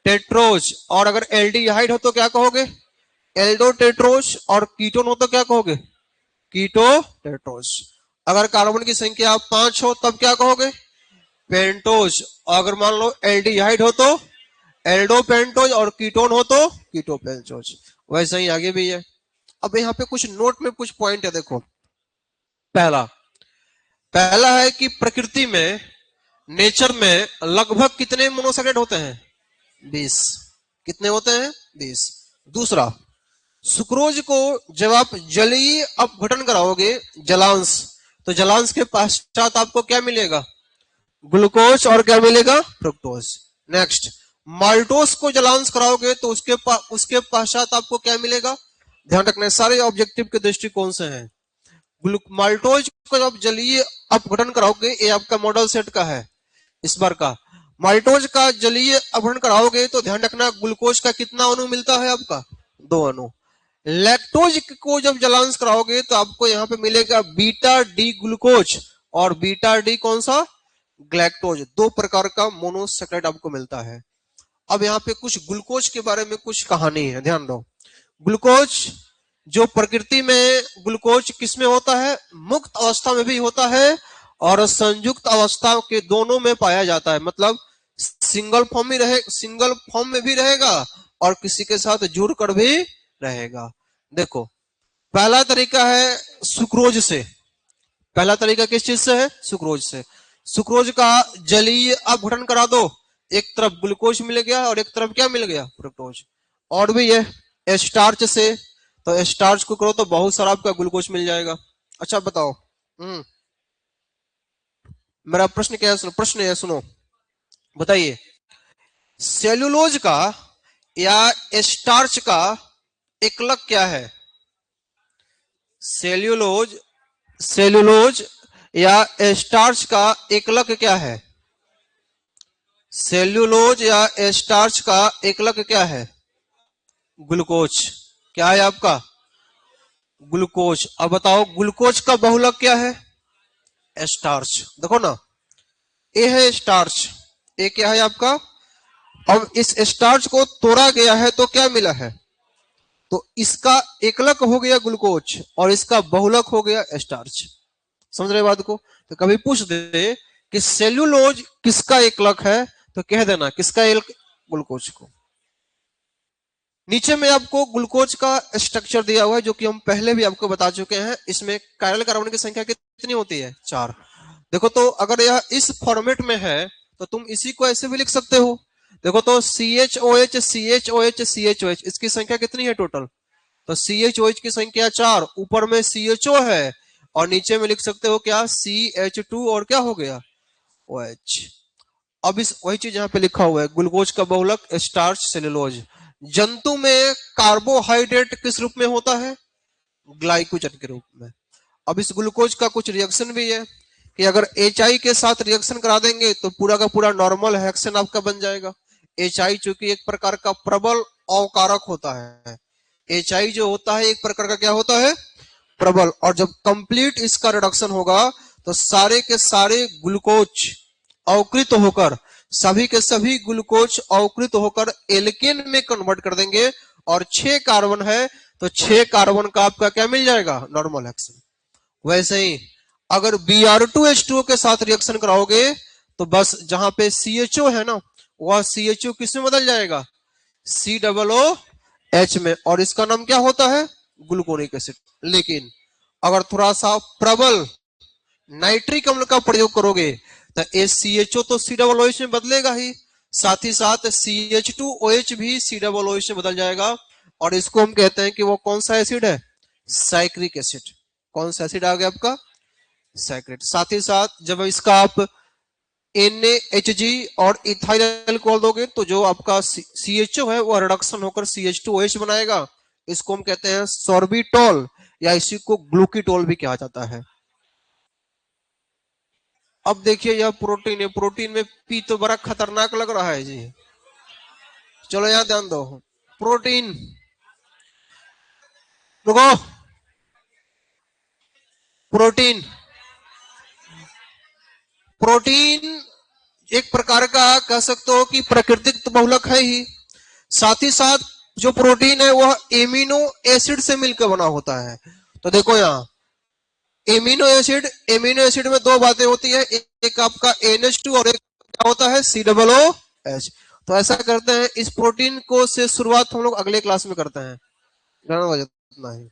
टेट्रोज। और अगर एल्डिहाइड हो तो क्या कहोगे, एल्डोटेट्रोज। और कीटोन हो तो क्या कहोगे, कीटोटेट्रोज। अगर कार्बन की संख्या 5 हो तब क्या कहोगे, पेंटोज। अगर मान लो एल्डिहाइड हो तो एल्डोपेंटोज और कीटोन हो तो कीटोपेंटोज। वैसे ही आगे भी है। अब यहाँ पे कुछ नोट में कुछ पॉइंट है। देखो पहला है कि प्रकृति में, नेचर में लगभग कितने मोनोसैकेराइड होते हैं, 20। कितने होते हैं, 20। दूसरा, सुक्रोज को जब आप जलीय अपघटन कराओगे जलांश, तो जलांश के पश्चात आपको क्या मिलेगा, ग्लूकोज और क्या मिलेगा, फ्रुक्टोज। नेक्स्ट, माल्टोस को जलांश कराओगे तो उसके पश्चात आपको क्या मिलेगा, ध्यान रखना सारे ऑब्जेक्टिव के दृष्टिकोण से है। माल्टोज को जब जलीय अपघटन कराओगे, ये आपका मॉडल सेट का है इस बार का, माल्टोज का जलीय अपघटन कराओगे तो ध्यान रखना ग्लूकोज का कितना अणु मिलता है आपका, 2 अणु। लैक्टोज को जब जलांश कराओगे तो आपको यहां पे मिलेगा बीटा डी ग्लूकोज और बीटा डी कौन सा, ग्लैक्टोज। 2 प्रकार का मोनोसेक्राइड आपको मिलता है। अब यहाँ पे कुछ ग्लूकोज के बारे में कुछ कहानी है, ध्यान दो। ग्लूकोज जो प्रकृति में ग्लूकोज किसमें होता है, मुक्त अवस्था में भी होता है और संयुक्त अवस्था के दोनों में पाया जाता है। मतलब सिंगल फॉर्म में भी रहेगा और किसी के साथ जुड़कर भी रहेगा। देखो पहला तरीका है सुक्रोज से। पहला तरीका किस चीज से है, सुक्रोज से। सुक्रोज का जलीय अपघटन करा दो, एक तरफ ग्लूकोज मिल गया और एक तरफ क्या मिल गया, फ्रुक्टोज। और भी है स्टार्च से, तो स्टार्च को करो तो बहुत सारा आपका ग्लूकोज मिल जाएगा। अच्छा बताओ, मेरा प्रश्न क्या है, प्रश्न है सुनो, बताइए सेल्यूलोज का या स्टार्च का एकलक क्या है। सेल्यूलोज या स्टार्च का एकलक क्या है, सेल्यूलोज या स्टार्च का एकलक क्या है, ग्लूकोज। क्या है आपका, ग्लूकोज। अब बताओ ग्लूकोज का बहुलक क्या है, स्टार्च। देखो ना, ए है स्टार्च, ए क्या है आपका। अब इस स्टार्च को तोड़ा गया है तो क्या मिला है, तो इसका एकलक हो गया ग्लूकोज और इसका बहुलक हो गया स्टार्च। समझ रहे बात को। तो कभी पूछ दे कि सेल्यूलोज किसका एकलक है तो कह देना किसका, ग्लूकोज को। नीचे में आपको ग्लूकोज का स्ट्रक्चर दिया हुआ है जो कि हम पहले भी आपको बता चुके हैं। इसमें कायरल कार्बन की संख्या कितनी होती है, 4। देखो तो अगर यह इस फॉर्मेट में है तो तुम इसी को ऐसे भी लिख सकते हो। देखो तो CHOH CHOH CHOH इसकी संख्या कितनी है टोटल, तो CHOH की संख्या 4, ऊपर में CHO है और नीचे में लिख सकते हो क्या, CH2 और क्या हो गया, OH। अब इस वही चीज यहाँ पे लिखा हुआ है, ग्लूकोज का बहुलक स्टार्च सेल्यूलोज। जंतु में कार्बोहाइड्रेट किस रूप में होता है, ग्लाइकोजन के रूप में। अब इस ग्लूकोज का कुछ रिएक्शन भी है कि अगर HI के साथ रिएक्शन करा देंगे तो पूरा का पूरा नॉर्मल हेक्सेन आपका बन जाएगा। HI चूंकि एक प्रकार का प्रबल अवकारक होता है, HI जो होता है एक प्रकार का क्या होता है, प्रबल। और जब कंप्लीट इसका रिडक्शन होगा तो सारे के सारे ग्लूकोज अवकृत होकर, सभी के सभी ग्लूकोज अवकृत होकर एल्केन में कन्वर्ट कर देंगे और 6 कार्बन है तो 6 कार्बन का आपका क्या मिल जाएगा, नॉर्मल हेक्सेन। वैसे ही अगर Br2H2O के साथ रिएक्शन कराओगे तो बस जहां पे CHO है ना, वह CHO किस में बदल जाएगा, COOH में, और इसका नाम क्या होता है, ग्लूकोनिक एसिड। लेकिन अगर थोड़ा सा प्रबल नाइट्रिक अम्ल का प्रयोग करोगे तो CHO तो COOH में बदलेगा ही, साथ ही साथ CH2OH भी COOH में बदल जाएगा। और इसको हम कहते हैं कि वो कौन सा एसिड है, साइक्रिक एसिड। कौन सा एसिड आ गया आपका, साइक्रेट। साथ ही साथ जब इसका आप NaHG और इथाइल अल्कोहल दोगे तो जो आपका CHO है वो रिडक्शन होकर CH2OH बनाएगा। इसको हम कहते हैं सॉर्बिटॉल या इसी को ग्लूकीटोल भी कहा जाता है। अब देखिए यह प्रोटीन है, प्रोटीन में पी तो बड़ा खतरनाक लग रहा है जी। चलो यहां ध्यान दो, प्रोटीन, रुको, प्रोटीन, प्रोटीन एक प्रकार का कह सकते हो कि प्राकृतिक तो बहुलक है ही, साथ ही साथ जो प्रोटीन है वह एमिनो एसिड से मिलकर बना होता है। तो देखो यहाँ एमिनो एसिड में 2 बातें होती है, एक आपका NH2 और एक क्या होता है, COOH। तो ऐसा करते हैं, इस प्रोटीन को से शुरुआत हम लोग अगले क्लास में करते हैं। इतना ही।